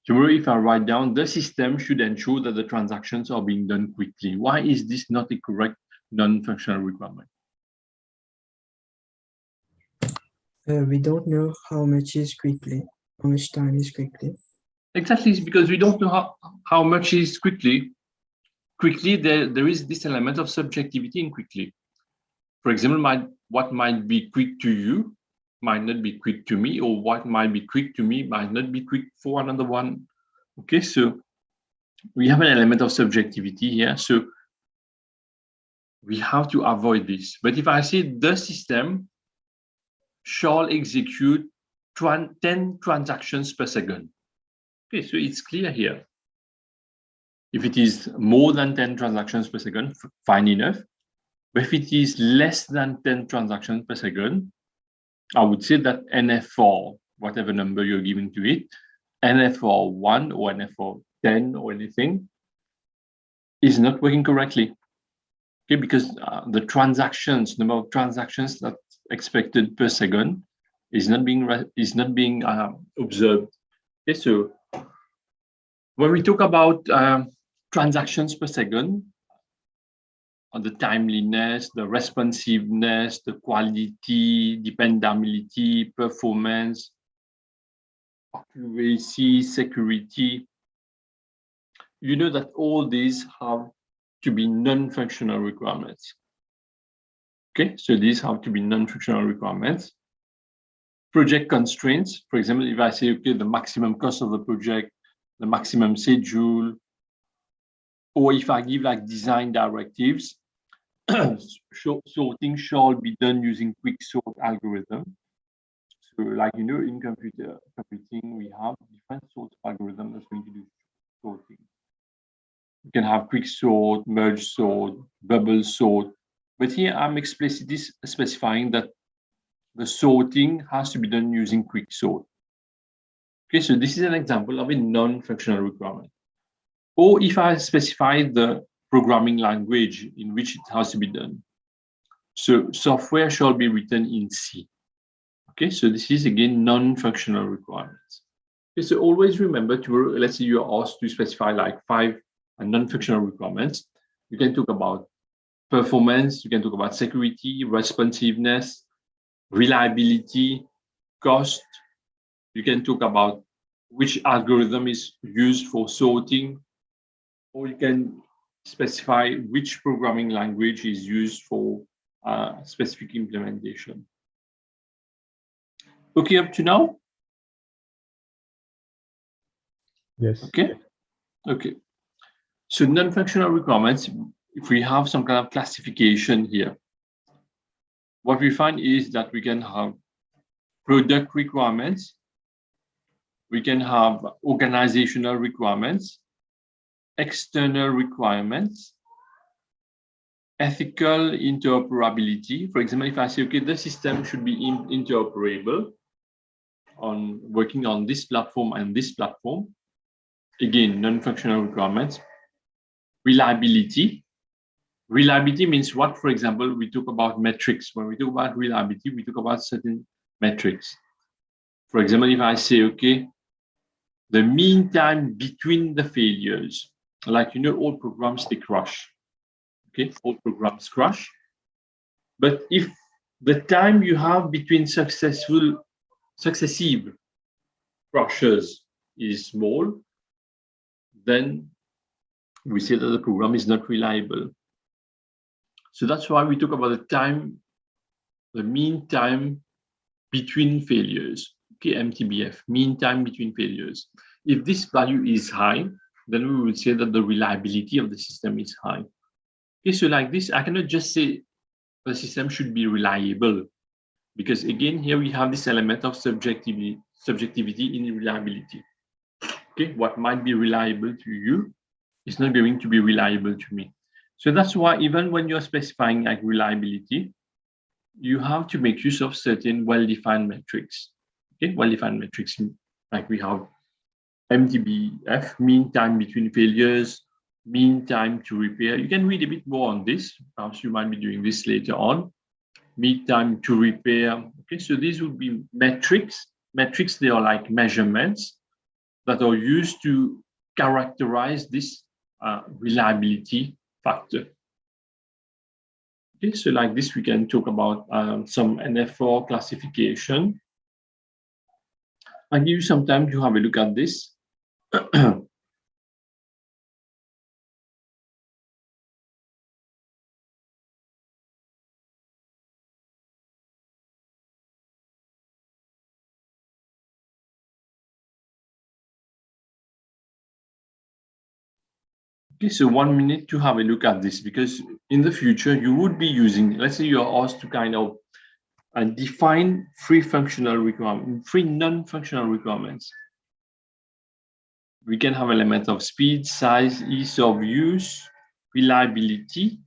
Tomorrow, if I write down, the system should ensure that the transactions are being done quickly. Why is this not a correct non-functional requirement? We don't know how much is quickly, how much time is quickly. Exactly, it's because we don't know how much is quickly. Quickly, there is this element of subjectivity in quickly. For example, what might be quick to you might not be quick to me, or what might be quick to me might not be quick for another one. Okay, so we have an element of subjectivity here, so we have to avoid this. But if I say the system shall execute 10 transactions per second, okay, so it's clear here. If it is more than 10 transactions per second, fine enough. But if it is less than 10 transactions per second, I would say that NFR, whatever number you're giving to it, NFR 1 or NFR 10 or anything, is not working correctly. Okay, because the number of transactions that's expected per second is not being observed. Okay, so when we talk about transactions per second, the timeliness, the responsiveness, the quality, dependability, performance, accuracy, security. You know that all these have to be non-functional requirements. Okay, so these have to be non-functional requirements. Project constraints, for example, if I say, okay, the maximum cost of the project, the maximum schedule, or if I give like design directives, sorting shall be done using quick sort algorithm. So like, you know, in computing, we have different sorts of algorithm that's going to do sorting. You can have quick sort, merge sort, bubble sort. But here I'm explicitly specifying that the sorting has to be done using quick sort. Okay, so this is an example of a non-functional requirement. Or if I specify the programming language in which it has to be done. So software shall be written in C. Okay, so this is again non-functional requirements. Okay, so always remember to, let's say you're asked to specify like 5 non-functional requirements. You can talk about performance, you can talk about security, responsiveness, reliability, cost. You can talk about which algorithm is used for sorting, or you can specify which programming language is used for specific implementation. Okay, up to now? Yes. Okay. Okay. So non-functional requirements, if we have some kind of classification here, what we find is that we can have product requirements, we can have organizational requirements, external requirements, ethical interoperability. For example, if I say, okay, the system should be interoperable on working on this platform and this platform, again, non-functional requirements. Reliability. Reliability means what? For example, we talk about metrics. When we talk about reliability, we talk about certain metrics. For example, if I say, okay, the mean time between the failures, like, you know, all programs, they crash. Okay, all programs crash. But if the time you have between successive crashes is small, then we say that the program is not reliable. So that's why we talk about the time, the mean time between failures. Okay, MTBF, mean time between failures. If this value is high, then we would say that the reliability of the system is high. Okay, so like this, I cannot just say the system should be reliable, because again, here we have this element of subjectivity in reliability. Okay, what might be reliable to you is not going to be reliable to me. So that's why even when you're specifying like reliability, you have to make use of certain well-defined metrics. Okay, well-defined metrics, like we have MTBF, mean time between failures, mean time to repair. You can read a bit more on this. Perhaps you might be doing this later on. Mean time to repair. Okay, so these would be metrics. Metrics, they are like measurements that are used to characterize this reliability factor. Okay, so like this, we can talk about some NF4 classification. I'll give you some time to have a look at this. Okay, so 1 minute to have a look at this, because in the future you would be using, let's say you're asked to kind of define 3 functional requirements, 3 non-functional requirements. We can have elements of speed, size, ease of use, reliability,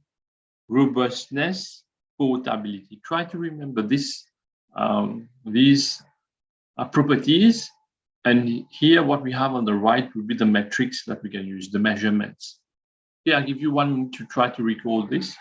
robustness, portability. Try to remember this, these properties. And here, what we have on the right would be the metrics that we can use, the measurements. Okay, I'll give you 1 minute to try to recall this.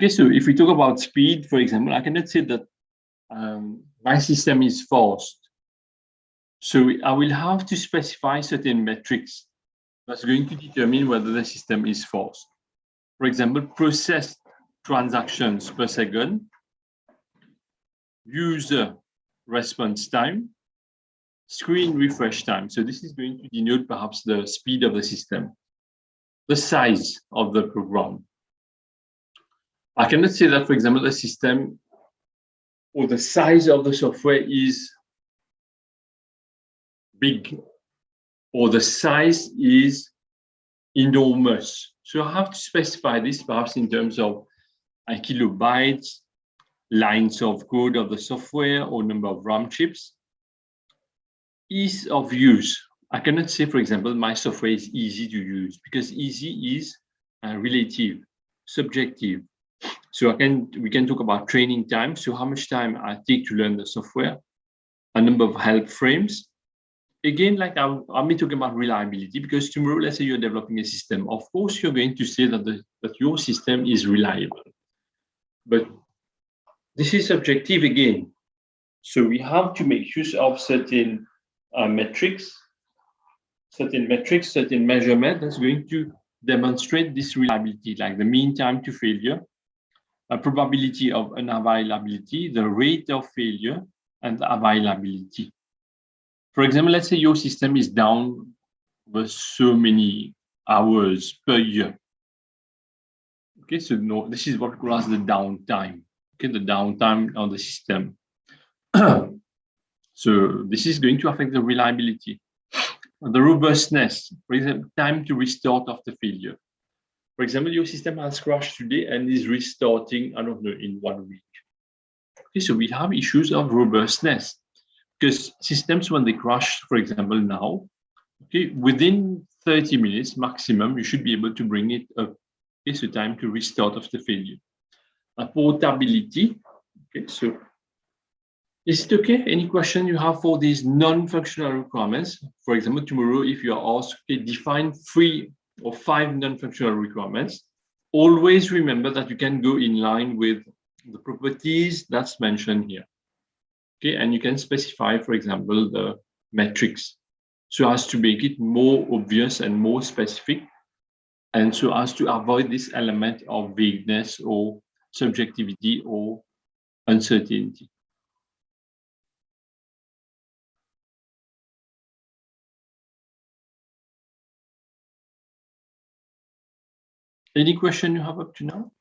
Okay, so if we talk about speed, for example, I cannot say that my system is fast. So I will have to specify certain metrics that's going to determine whether the system is fast. For example, processed transactions per second, user response time, screen refresh time. So this is going to denote perhaps the speed of the system, the size of the program. I cannot say that, for example, the system or the size of the software is big or the size is enormous. So I have to specify this perhaps in terms of kilobytes, lines of code of the software, or number of RAM chips. Ease of use. I cannot say, for example, my software is easy to use, because easy is relative, subjective. So we can talk about training time. So how much time I take to learn the software, a number of help frames. Again, like I'm talking about reliability, because tomorrow, let's say you're developing a system. Of course, you're going to say that your system is reliable. But this is subjective again. So we have to make use of certain metrics, certain measurement that's going to demonstrate this reliability, like the mean time to failure, a probability of unavailability, the rate of failure, and the availability. For example, let's say your system is down for so many hours per year. Okay, so no, this is what we call as the downtime. Okay, the downtime on the system. So this is going to affect the reliability. The robustness, for example, time to restart after failure. For example, your system has crashed today and is restarting, I don't know, in 1 week. Okay, so we have issues of robustness, because systems, when they crash, for example, now, okay, within 30 minutes maximum, you should be able to bring it up. Okay, so time to restart after failure. Portability. Okay, so is it okay? Any question you have for these non-functional requirements? For example, tomorrow, if you are asked, okay, define 3 or 5 non-functional requirements, always remember that you can go in line with the properties that's mentioned here. Okay, and you can specify, for example, the metrics, so as to make it more obvious and more specific, and so as to avoid this element of vagueness or subjectivity or uncertainty. Any question you have up to now?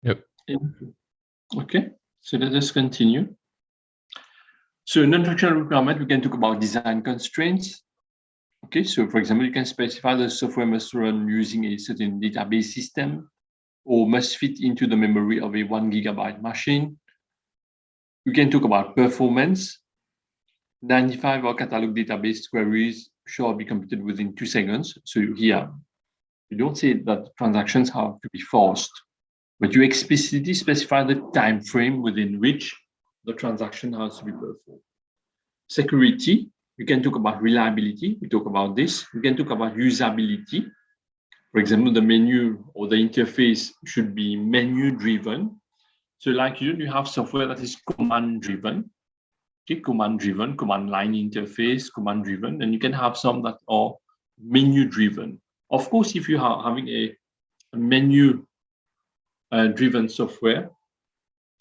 Yep. Okay, so let us continue. So non-functional requirement, we can talk about design constraints. Okay, so for example, you can specify the software must run using a certain database system or must fit into the memory of a 1 GB machine. We can talk about performance. 95 or catalog database queries shall be completed within 2 seconds. So here, you don't say that transactions have to be fast, but you explicitly specify the time frame within which the transaction has to be performed. Security, we can talk about reliability. We talk about this. We can talk about usability. For example, the menu or the interface should be menu-driven. So like you have software that is command-driven. Okay, command-driven, command line interface, command-driven, and you can have some that are menu-driven. Of course, if you are having a menu-driven software,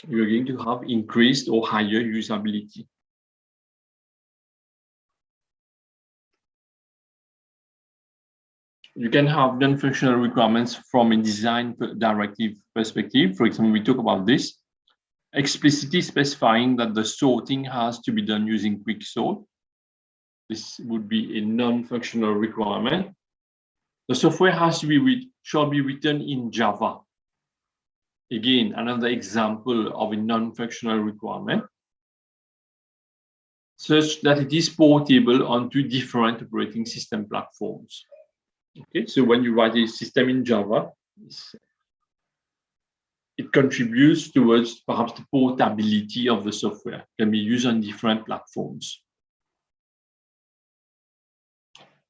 you're going to have increased or higher usability. You can have non-functional requirements from a design directive perspective. For example, we talk about this, explicitly specifying that the sorting has to be done using quicksort. This would be a non-functional requirement. The software shall be written in Java. Again, another example of a non-functional requirement, such that it is portable onto different operating system platforms. Okay, so when you write a system in Java, it contributes towards perhaps the portability of the software. It can be used on different platforms.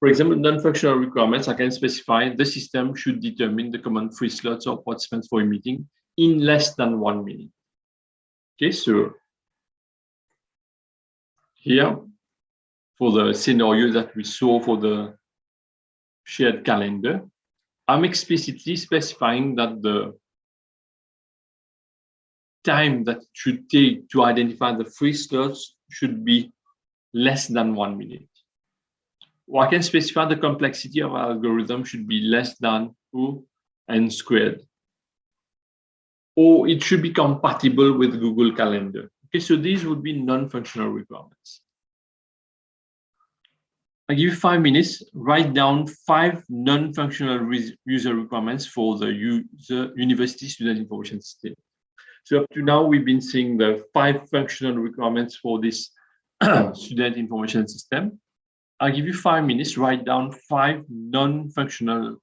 For example, non-functional requirements, I can specify the system should determine the common free slots of participants for a meeting in less than 1 minute. Okay, so here, for the scenario that we saw for the shared calendar, I'm explicitly specifying that the time that it should take to identify the free slots should be less than 1 minute. Or I can specify the complexity of our algorithm should be less than n squared. Or it should be compatible with Google Calendar. Okay, so these would be non-functional requirements. I give you 5 minutes, write down 5 non-functional user requirements for the university student information system. So up to now, we've been seeing the 5 functional requirements for this student information system. I'll give you 5 minutes, write down 5 non-functional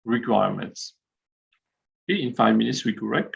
requirements. Okay, in 5 minutes, we correct.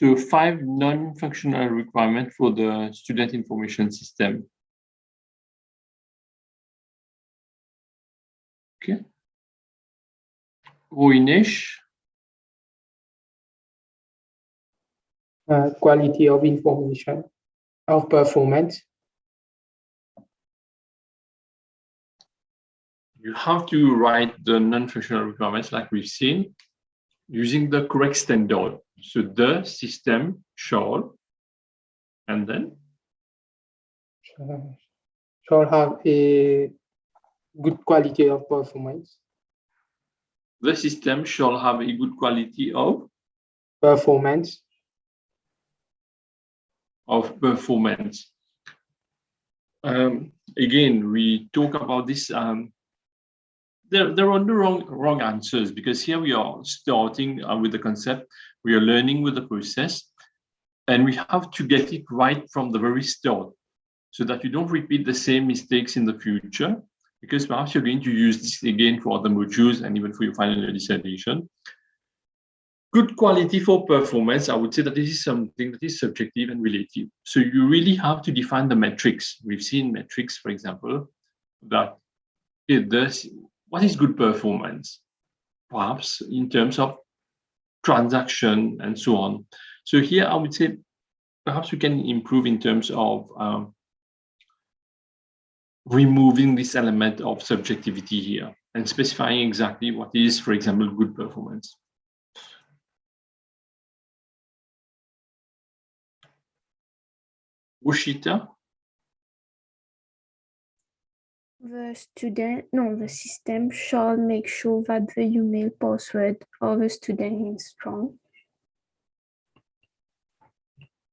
So 5 non-functional requirements for the student information system. Okay. Roinesh. Quality of information, of performance. You have to write the non-functional requirements like we've seen using the correct standard. So the system shall, and then? Shall have a good quality of performance. The system shall have a good quality of? Performance. Of performance. Again, we talk about this. There are no wrong answers, because here we are starting with the concept, we are learning with the process, and we have to get it right from the very start so that you don't repeat the same mistakes in the future, because perhaps you're going to use this again for other modules and even for your final year dissertation. Good quality for performance, I would say that this is something that is subjective and relative. So you really have to define the metrics. We've seen metrics, for example, that it does. What is good performance? Perhaps in terms of transaction and so on. So here I would say perhaps we can improve in terms of removing this element of subjectivity here and specifying exactly what is, for example, good performance. Ushita? The system shall make sure that the email password of the student is strong.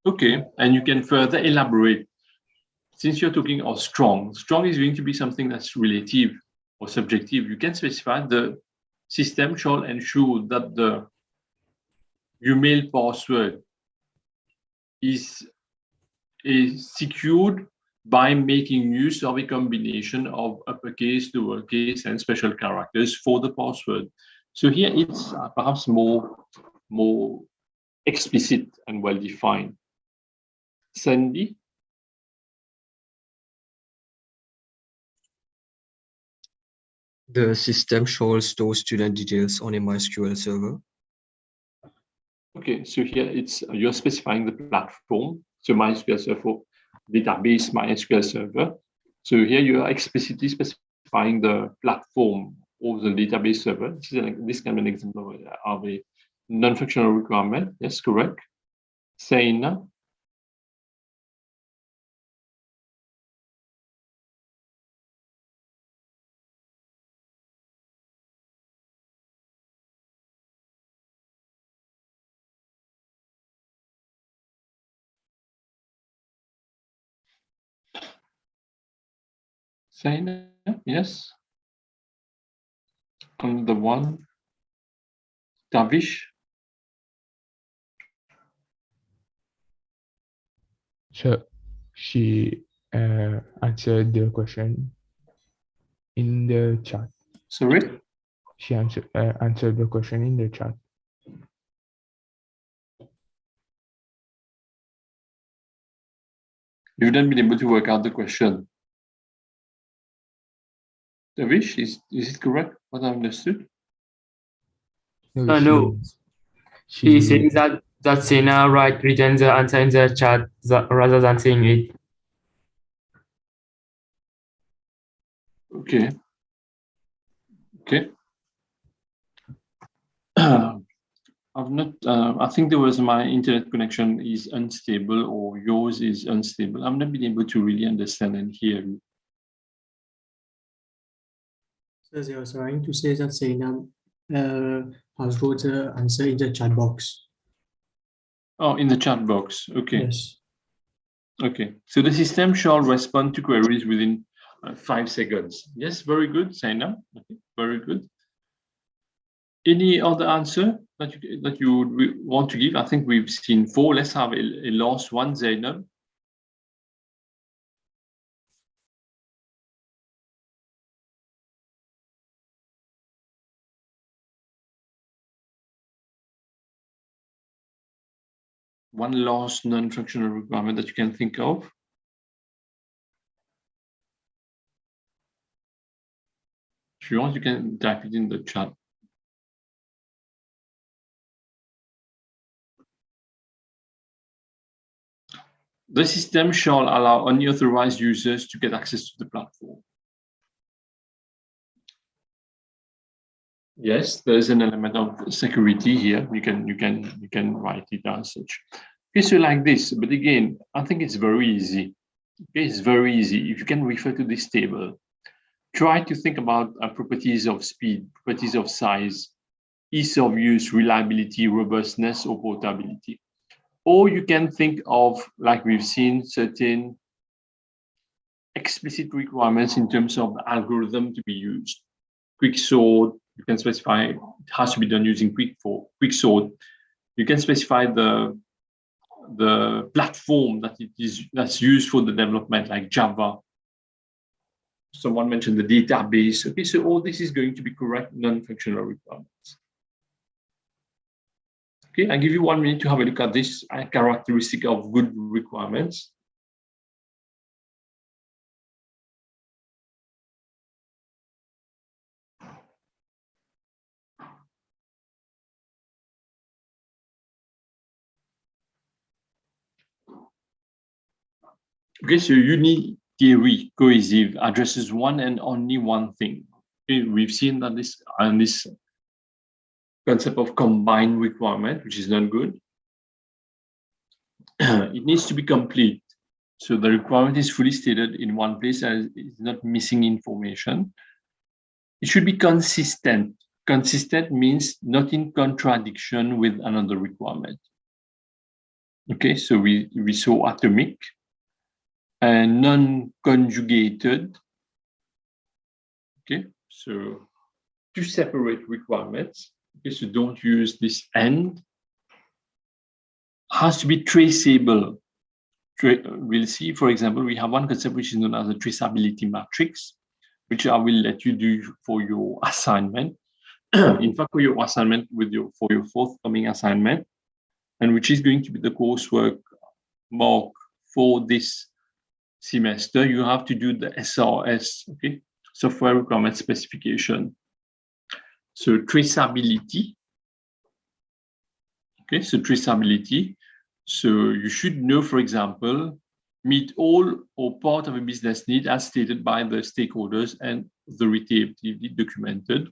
Okay, and you can further elaborate. Since you're talking of strong is going to be something that's relative or subjective. You can specify the system shall ensure that the email password is secured by making use of a combination of uppercase, lowercase, and special characters for the password. So here it's perhaps more explicit and well-defined. Sandy? The system shall store student details on a MySQL server. Okay, so here you're specifying the platform. So MySQL Server database, MySQL Server. So here you are explicitly specifying the platform of the database server. This can be an example of a non-functional requirement. Yes, correct. Saina. Saina, yes. And the one, Tavish. So she answered the question in the chat. Sorry? She answered the question in the chat. You wouldn't been able to work out the question. Tavish, is it correct what I understood? No, he's saying that Sena written the answer in the chat rather than saying it. Okay. Okay. I've not. I think there was my internet connection is unstable or yours is unstable. I've not been able to really understand and hear you. So they was trying to say that Saina has wrote the answer in the chat box. Oh, in the chat box. Okay. Yes. Okay. So the system shall respond to queries within 5 seconds. Yes, very good, Saina. Okay, very good. Any other answer that you would want to give? I think we've seen 4. Let's have a last one, Zainab. One last non-functional requirement that you can think of. If you want, you can type it in the chat. The system shall allow unauthorized users to get access to the platform. Yes, there's an element of security here. You can write it as such. Okay, so like this, but again, I think it's very easy. Okay, it's very easy. If you can refer to this table, try to think about properties of speed, properties of size, ease of use, reliability, robustness, or portability. Or you can think of, like we've seen, certain explicit requirements in terms of the algorithm to be used. Quick sort, you can specify it has to be done using quick sort. You can specify the platform that's used for the development, like Java. Someone mentioned the database. Okay, so all this is going to be correct non-functional requirements. Okay, I give you 1 minute to have a look at this characteristic of good requirements. Okay, so unitary cohesive addresses one and only one thing. Okay, we've seen that this concept of combined requirement, which is not good. It needs to be complete. So the requirement is fully stated in one place and it's not missing information. It should be consistent. Consistent means not in contradiction with another requirement. Okay, so we saw atomic and non-conjugated. Okay, so 2 separate requirements. Okay, so don't use this and. Has to be traceable. We'll see, for example, we have one concept which is known as a traceability matrix, which I will let you do for your assignment. In fact, for your assignment for your forthcoming assignment, and which is going to be the coursework mark for this semester, you have to do the SRS, okay, software requirement specification. So traceability. Okay, so traceability. So you should know, for example, meet all or part of a business need as stated by the stakeholders and authoritatively documented.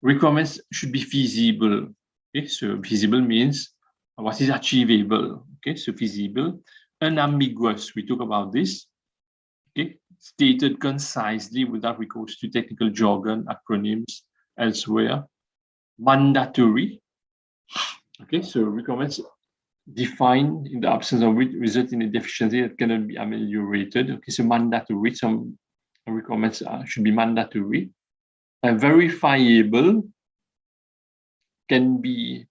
Requirements should be feasible. Okay, so feasible means what is achievable. Okay, so feasible, unambiguous. We talk about this. Okay, stated concisely without recourse to technical jargon, acronyms elsewhere. Mandatory. Okay, so requirements defined in the absence of which result in a deficiency that cannot be ameliorated. Okay, so mandatory. Some requirements should be mandatory. And verifiable can be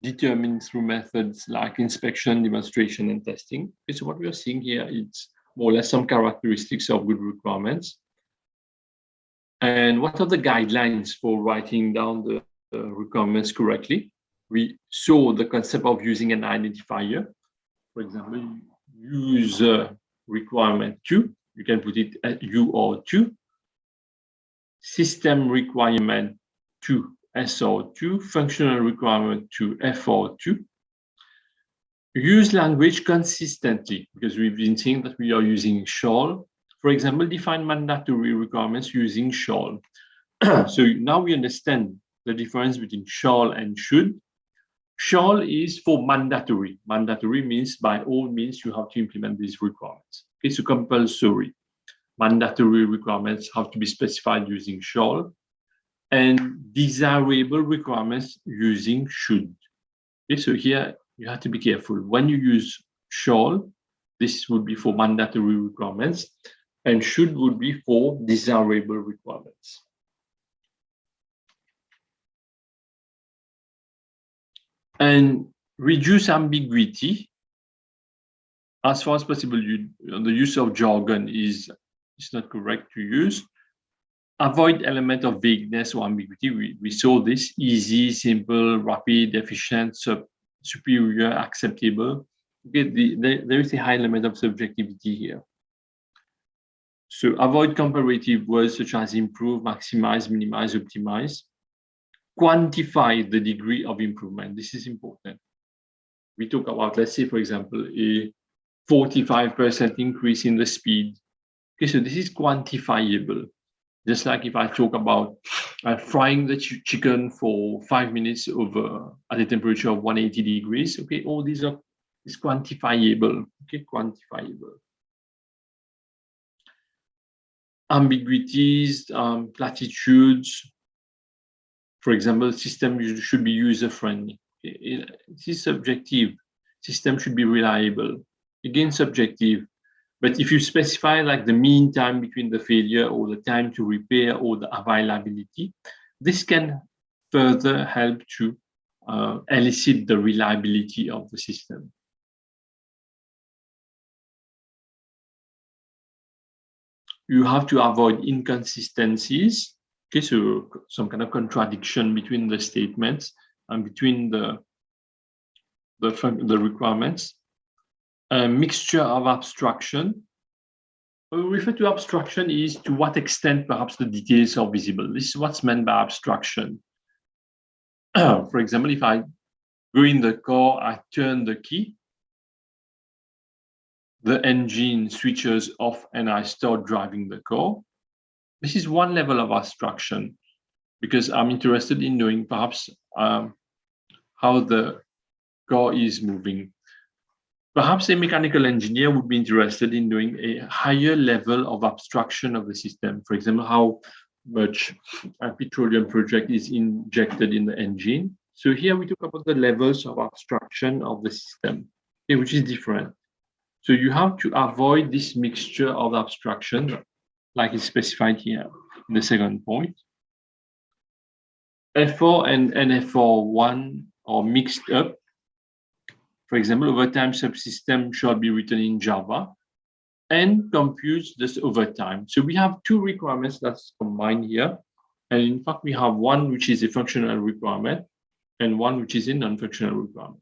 determined through methods like inspection, demonstration, and testing. Okay, so what we are seeing here is more or less some characteristics of good requirements. And what are the guidelines for writing down the requirements correctly? We saw the concept of using an identifier. For example, user requirement 2, you can put it at U or 2. System requirement 2, SR2, functional requirement 2, FR2. Use language consistently, because we've been saying that we are using shall. For example, define mandatory requirements using shall. So now we understand the difference between shall and should. Shall is for mandatory. Mandatory means by all means you have to implement these requirements. Okay, so compulsory. Mandatory requirements have to be specified using shall, and desirable requirements using should. Okay, so here you have to be careful. When you use shall, this would be for mandatory requirements, and should would be for desirable requirements. And reduce ambiguity. As far as possible, the use of jargon is not correct to use. Avoid element of vagueness or ambiguity. We saw this: easy, simple, rapid, efficient, superior, acceptable. Okay, there is a high element of subjectivity here. So avoid comparative words such as improve, maximize, minimize, optimize. Quantify the degree of improvement. This is important. We talk about, let's say, for example, a 45% increase in the speed. Okay, so this is quantifiable. Just like if I talk about frying the chicken for 5 minutes over at a temperature of 180 degrees. Okay, all these is quantifiable. Okay, quantifiable. Ambiguities, platitudes. For example, system should be user-friendly. It is subjective. System should be reliable. Again, subjective. But if you specify like the mean time between the failure or the time to repair or the availability, this can further help to elicit the reliability of the system. You have to avoid inconsistencies. Okay, so some kind of contradiction between the statements and between the requirements. A mixture of abstraction. What we refer to abstraction is to what extent perhaps the details are visible. This is what's meant by abstraction. For example, if I go in the car, I turn the key, the engine switches off and I start driving the car. This is one level of abstraction because I'm interested in knowing perhaps how the car is moving. Perhaps a mechanical engineer would be interested in doing a higher level of abstraction of the system. For example, how much a petroleum project is injected in the engine. So here we talk about the levels of abstraction of the system, okay, which is different. So you have to avoid this mixture of abstraction, like it's specified here in the second point. F4 and NF4.1 are mixed up. For example, overtime subsystem shall be written in Java and computes this overtime. So we have two requirements that's combined here. And in fact, we have one which is a functional requirement and one which is a non-functional requirement.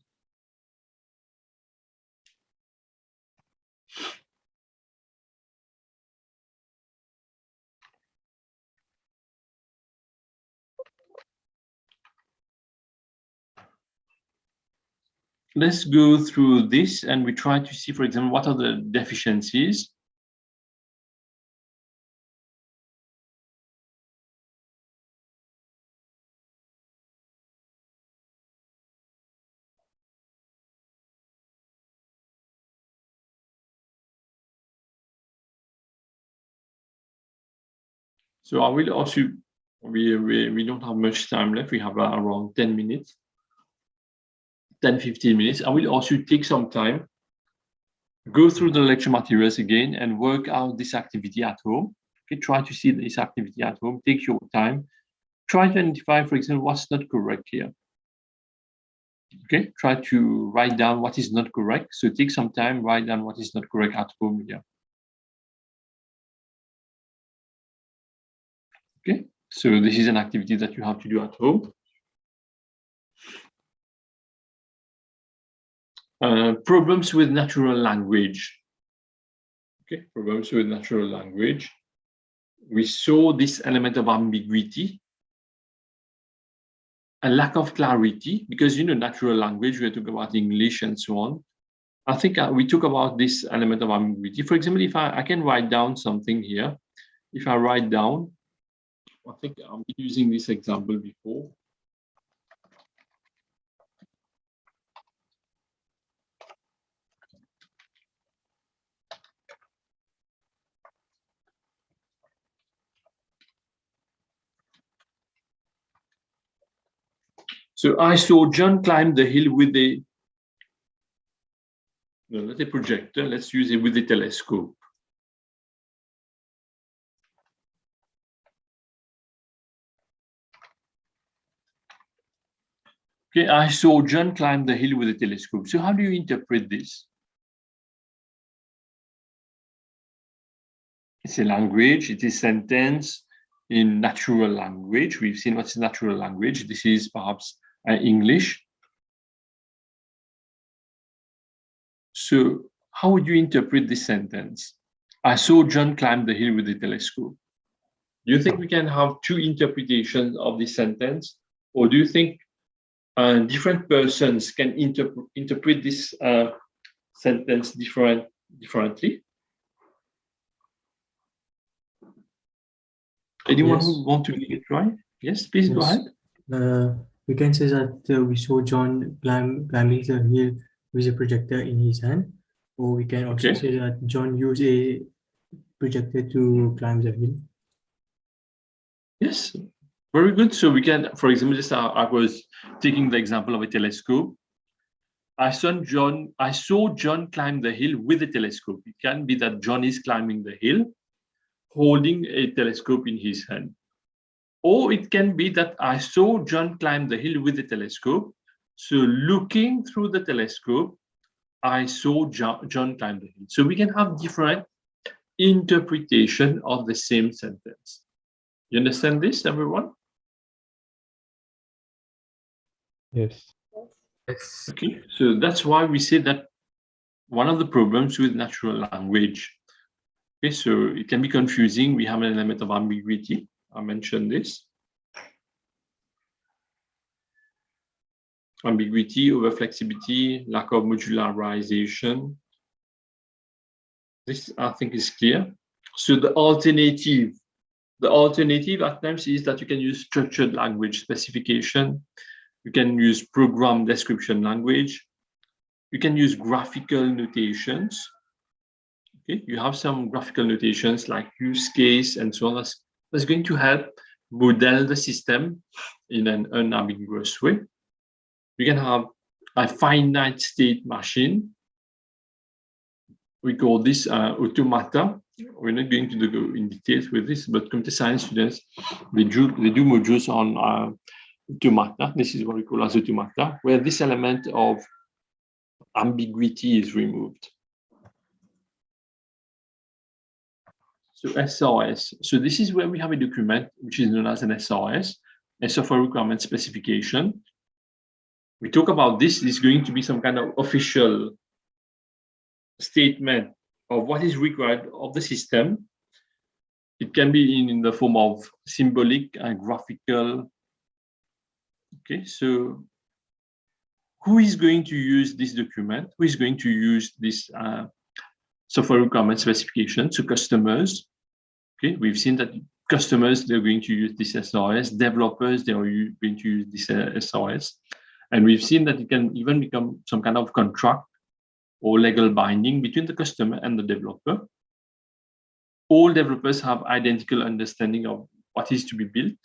let's go through this and we try to see, for example, what are the deficiencies. So I will also, we don't have much time left. We have around 10 minutes, 10, 15 minutes. I will also take some time, go through the lecture materials again and work out this activity at home. Okay, try to see this activity at home, take your time, try to identify, for example, what's not correct here. Okay, try to write down what is not correct. So take some time, write down what is not correct at home here. Okay, so this is an activity that you have to do at home. Problems with natural language. Okay, problems with natural language. We saw this element of ambiguity, a lack of clarity, because natural language, we're talking about English and so on. I think we talk about this element of ambiguity. For example, if I can write down something here, if I write down, I think I'm using this example before. So I saw John climb the hill with a, no, not a projector, let's use it with a telescope. Okay, I saw John climb the hill with a telescope. So how do you interpret this? It's a language, it is sentence in natural language. We've seen what's natural language. This is perhaps English. So how would you interpret this sentence? I saw John climb the hill with a telescope. Do you think we can have two interpretations of this sentence? Or do you think different persons can interpret this sentence differently? Anyone who want to get it right? Yes, please go ahead. We can say that we saw John climbing the hill with a projector in his hand, or we can also say that John used a projector to climb the hill. Yes, very good. So we can, for example, just I was taking the example of a telescope. I saw John climb the hill with a telescope. It can be that John is climbing the hill, holding a telescope in his hand. Or it can be that I saw John climb the hill with a telescope. So looking through the telescope, I saw John climb the hill. So we can have different interpretation of the same sentence. You understand this, everyone? Yes. Yes. Okay, so that's why we say that one of the problems with natural language. Okay, so it can be confusing. We have an element of ambiguity. I mentioned this. Ambiguity, overflexibility, lack of modularization. This, I think, is clear. So the alternative at times is that you can use structured language specification. You can use program description language. You can use graphical notations. Okay, you have some graphical notations like use case and so on. That's going to help model the system in an unambiguous way. You can have a finite state machine. We call this automata. We're not going to go in details with this, but computer science students, they do modules on automata. This is what we call as automata, where this element of ambiguity is removed. So SRS. So this is where we have a document which is known as an SRS, a software requirement specification. We talk about this is going to be some kind of official statement of what is required of the system. It can be in the form of symbolic and graphical. Okay, so who is going to use this document, who is going to use this software requirement specification. So customers, okay, we've seen that customers, they're going to use this SRS, developers, they are going to use this SRS. And we've seen that it can even become some kind of contract or legal binding between the customer and the developer. All developers have identical understanding of what is to be built.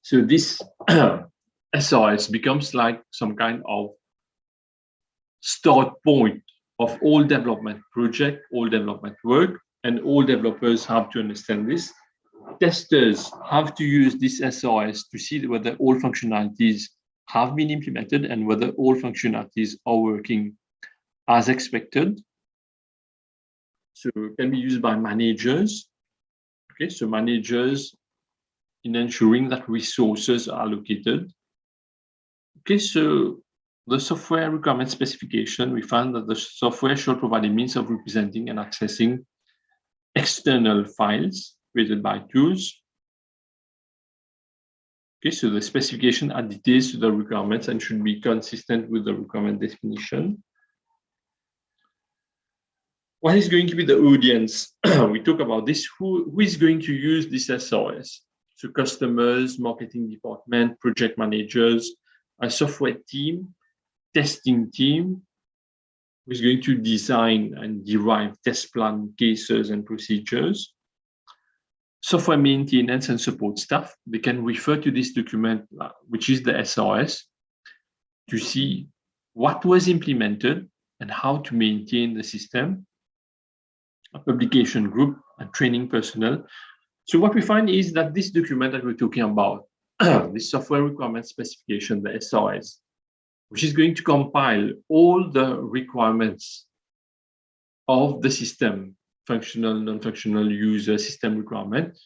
So this SRS becomes like some kind of start point of all development project, all development work, and all developers have to understand this. Testers have to use this SRS to see whether all functionalities have been implemented and whether all functionalities are working as expected. So it can be used by managers. Okay, so managers in ensuring that resources are allocated. Okay, so the software requirement specification, we found that the software should provide a means of representing and accessing external files created by tools. Okay, so the specification adds details to the requirements and should be consistent with the requirement definition. What is going to be the audience? We talk about this. Who is going to use this SRS? So customers, marketing department, project managers, a software team, testing team, who is going to design and derive test plan cases and procedures. Software maintenance and support staff, they can refer to this document, which is the SRS, to see what was implemented and how to maintain the system. A publication group and training personnel. So what we find is that this document that we're talking about, this software requirement specification, the SRS, which is going to compile all the requirements of the system, functional, non-functional, user, system requirement,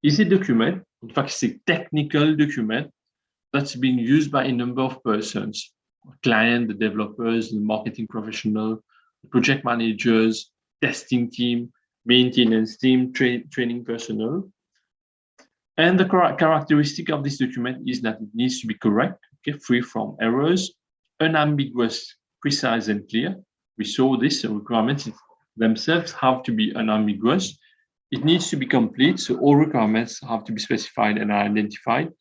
is a document, in fact, it's a technical document that's being used by a number of persons, client, the developers, the marketing professional, the project managers, testing team, maintenance team, training personnel. And the characteristic of this document is that it needs to be correct, okay, free from errors, unambiguous, precise, and clear. We saw this, the requirements themselves have to be unambiguous. It needs to be complete, so all requirements have to be specified and identified.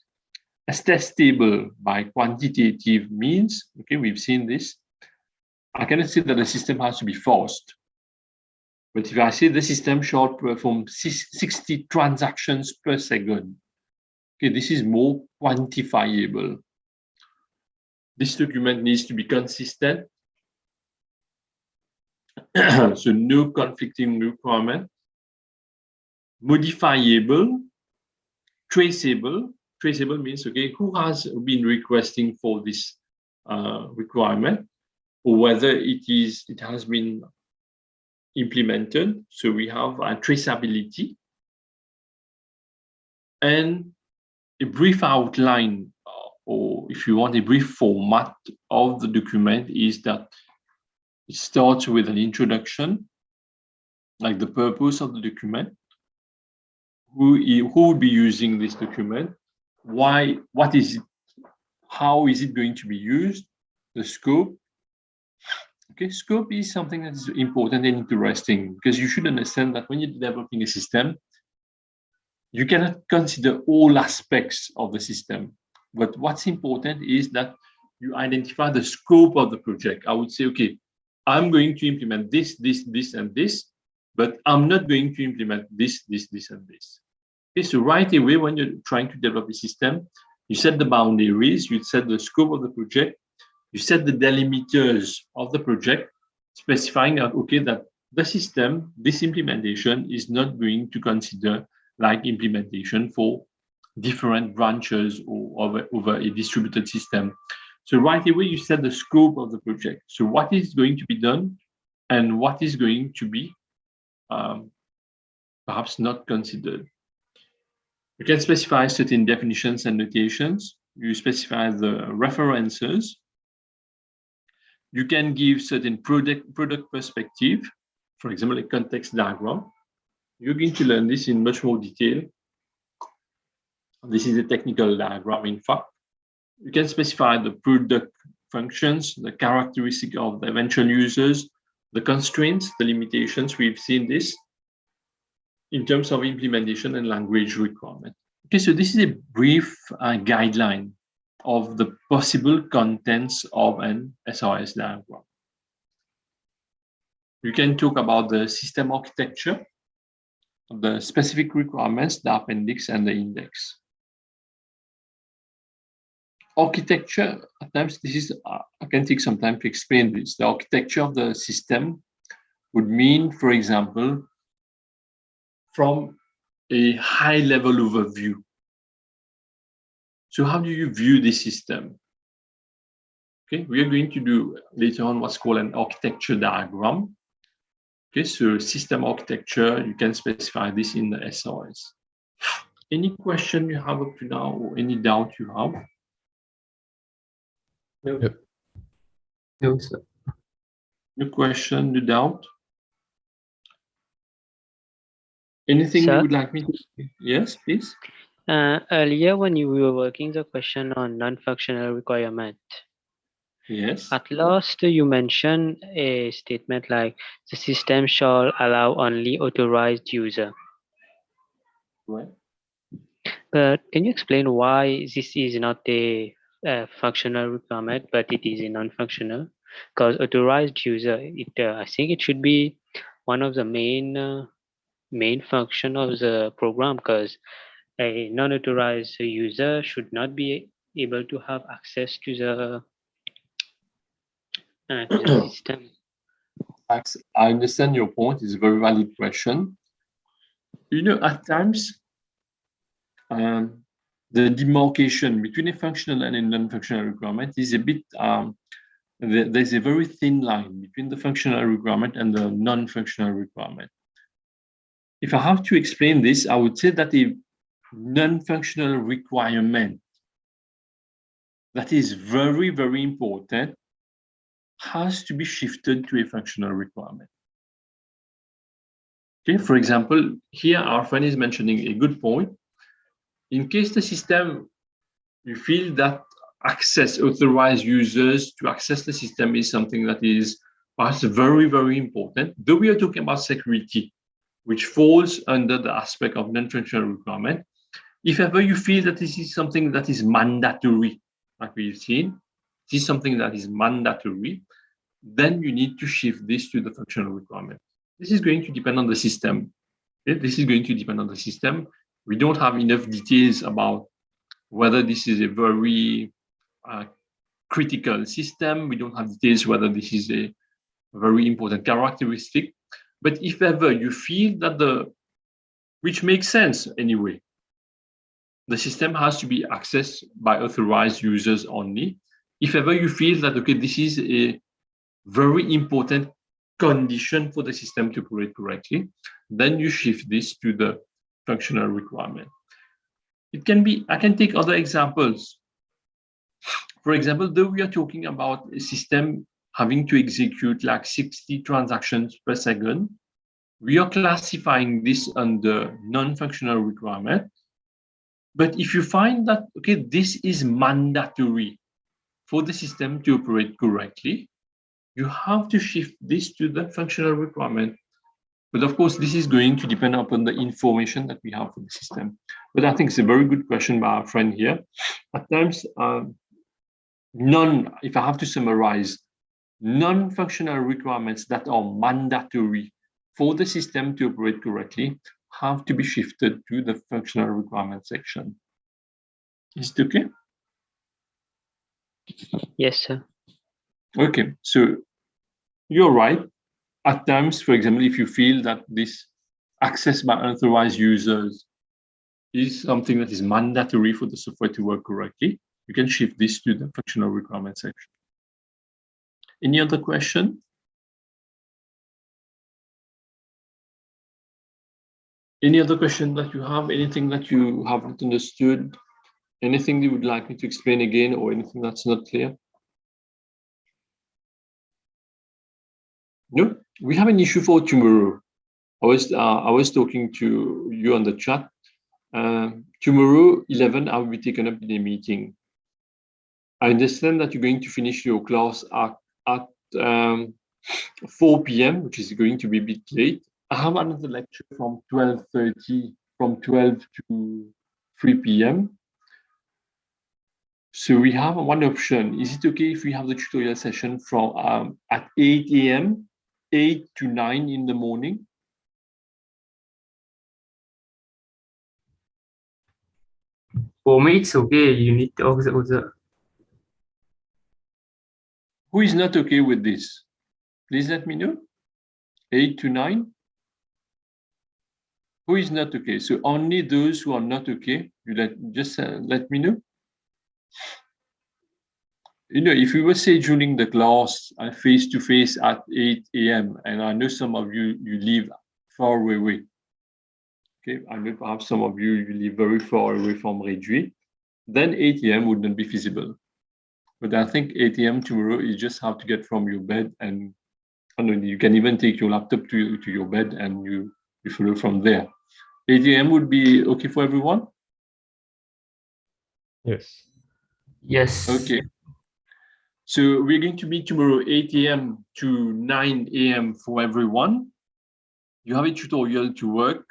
As testable by quantitative means, okay, we've seen this. I cannot say that the system has to be fast. But if I say the system should perform 60 transactions per second, okay, this is more quantifiable. This document needs to be consistent. So no conflicting requirement. Modifiable, traceable. Traceable means, okay, who has been requesting for this requirement, or whether it has been implemented. So we have a traceability and a brief outline, or if you want a brief format of the document, is that it starts with an introduction, like the purpose of the document, who would be using this document, why, what is it, how is it going to be used, the scope. Okay, scope is something that is important and interesting, because you should understand that when you're developing a system, you cannot consider all aspects of the system. But what's important is that you identify the scope of the project. I would say, okay, I'm going to implement this, and this, but I'm not going to implement this, and this. Okay, so right away, when you're trying to develop a system, you set the boundaries, you set the scope of the project, you set the delimiters of the project, specifying that, okay, that the system, this implementation is not going to consider like implementation for different branches or over a distributed system. So right away, you set the scope of the project. So what is going to be done and what is going to be perhaps not considered. You can specify certain definitions and notations. You specify the references. You can give certain product perspective, for example, a context diagram. You're going to learn this in much more detail. This is a technical diagram, in fact. You can specify the product functions, the characteristic of the eventual users, the constraints, the limitations. We've seen this in terms of implementation and language requirement. Okay, so this is a brief guideline of the possible contents of an SRS diagram. You can talk about the system architecture, the specific requirements, the appendix, and the index. Architecture, at times this is, I can take some time to explain this. The architecture of the system would mean, for example, from a high-level overview. So how do you view the system? Okay, we are going to do later on what's called an architecture diagram. Okay, so system architecture, you can specify this in the SRS. Any question you have up to now or any doubt you have? No. Yep. No, sir. No question, no doubt? Anything Sir? you would like me to? Yes, please. Earlier, when you were working the question on non-functional requirement, yes. At last, you mentioned a statement like the system shall allow only authorized user. Right. But can you explain why this is not a functional requirement, but it is a non-functional? Because authorized user, I think it should be one of the main function of the program, because a non-authorized user should not be able to have access to the system. I understand your point. It's a very valid question. You know, at times, the demarcation between a functional and a non-functional requirement is a bit, there's a very thin line between the functional requirement and the non-functional requirement. If I have to explain this, I would say that a non-functional requirement that is very, very important has to be shifted to a functional requirement. Okay, for example, here our friend is mentioning a good point. In case the system, you feel that authorized users to access the system is something that is perhaps very, very important, though we are talking about security, which falls under the aspect of non-functional requirement. If ever you feel that this is something that is mandatory, like we've seen, this is something that is mandatory, then you need to shift this to the functional requirement. This is going to depend on the system. Okay? This is going to depend on the system. We don't have enough details about whether this is a very critical system. We don't have details whether this is a very important characteristic. But if ever you feel that which makes sense anyway, the system has to be accessed by authorized users only. If ever you feel that, okay, this is a very important condition for the system to operate correctly, then you shift this to the functional requirement. It can be, I can take other examples. For example, though we are talking about a system having to execute like 60 transactions per second, we are classifying this under non-functional requirement. But if you find that, okay, this is mandatory for the system to operate correctly, you have to shift this to the functional requirement. But of course, this is going to depend upon the information that we have for the system. But I think it's a very good question by our friend here. At times, if I have to summarize, non-functional requirements that are mandatory for the system to operate correctly have to be shifted to the functional requirement section. Is it okay? Yes, sir. Okay, so you're right. At times, for example, if you feel that this access by unauthorized users is something that is mandatory for the software to work correctly, you can shift this to the functional requirement section. Any other question? Any other question that you have? Anything that you haven't understood? Anything you would like me to explain again, or anything that's not clear? No, we have an issue for tomorrow. I was talking to you on the chat. Tomorrow, 11, I will be taken up in a meeting. I understand that you're going to finish your class at 4 p.m., which is going to be a bit late. I have another lecture from 12:30, from 12 to 3 p.m. So we have one option. Is it okay if we have the tutorial session from at 8 a.m., 8 to 9 in the morning? For me, it's okay. You need to observe. Who is not okay with this? Please let me know. 8 to 9. Who is not okay? So only those who are not okay, just let me know. You know, if we were say during the class face to face at 8 a.m., and I know some of you live far away. Okay, I know perhaps some of you live very far away from Réduit, then 8 a.m. would not be feasible. But I think 8 a.m. tomorrow, you just have to get from your bed, and I don't know, you can even take your laptop to your bed and you follow from there. 8 a.m. would be okay for everyone? Yes. Yes. Okay. So we're going to meet tomorrow 8 a.m. to 9 a.m. for everyone. You have a tutorial to work.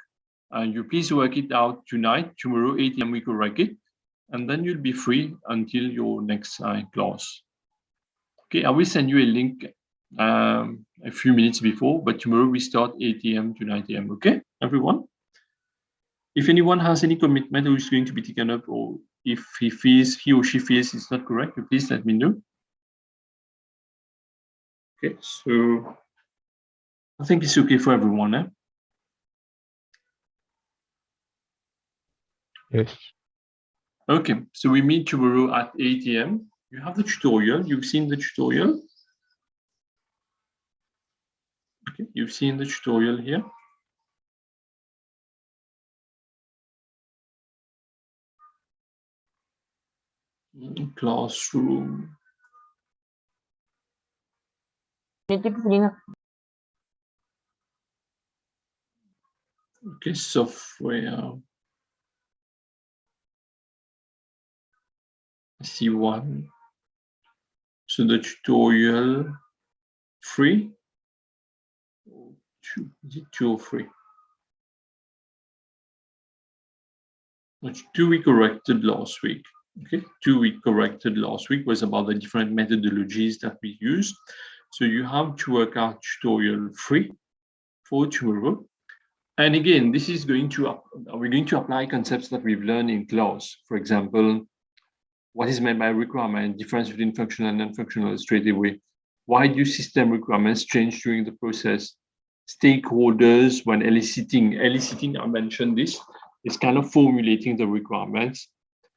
You please work it out tonight. Tomorrow 8 a.m. we correct it. And then you'll be free until your next class. Okay, I will send you a link a few minutes before, but tomorrow we start 8 a.m. to 9 a.m. Okay, everyone? If anyone has any commitment who is going to be taken up, or if he or she feels it's not correct, please let me know. Okay, so I think it's okay for everyone, eh? Yes. Okay, so we meet tomorrow at 8 a.m. You have the tutorial. You've seen the tutorial. Okay, you've seen the tutorial here. Classroom. Okay, software. I see one. So the tutorial 3. 2, is it 2 or 3? Which 2 we corrected last week. Okay, 2 we corrected last week was about the different methodologies that we use. So you have to work out tutorial 3 for tomorrow. And again, this is going to, we're going to apply concepts that we've learned in class. For example, what is meant by requirement, difference between functional and non-functional straight away. Why do system requirements change during the process? Stakeholders when eliciting, I mentioned this, is kind of formulating the requirements.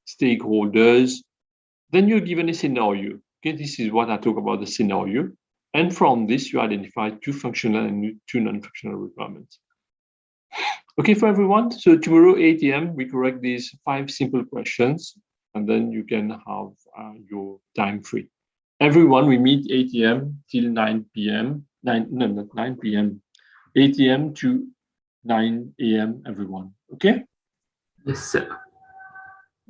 Stakeholders, then you're given a scenario. Okay, this is what I talk about, the scenario. And from this, you identify 2 functional and 2 non-functional requirements. Okay, for everyone, so tomorrow 8 a.m. we correct these 5 simple questions, and then you can have your time free. Everyone, we meet 8 a.m. till 9 p.m. 9 p.m. 8 a.m. to 9 a.m. everyone. Okay? Yes, sir.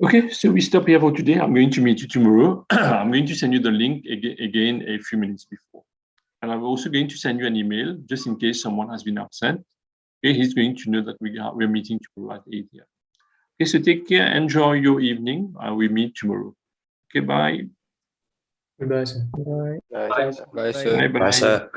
Okay, so we stop here for today. I'm going to meet you tomorrow. I'm going to send you the link again a few minutes before. And I'm also going to send you an email just in case someone has been absent. Okay, he's going to know that we're meeting tomorrow at 8 a.m. Okay, so take care, enjoy your evening. We meet tomorrow. Okay, bye. Goodbye, sir. Bye. Bye, sir. Bye, bye. Bye, sir.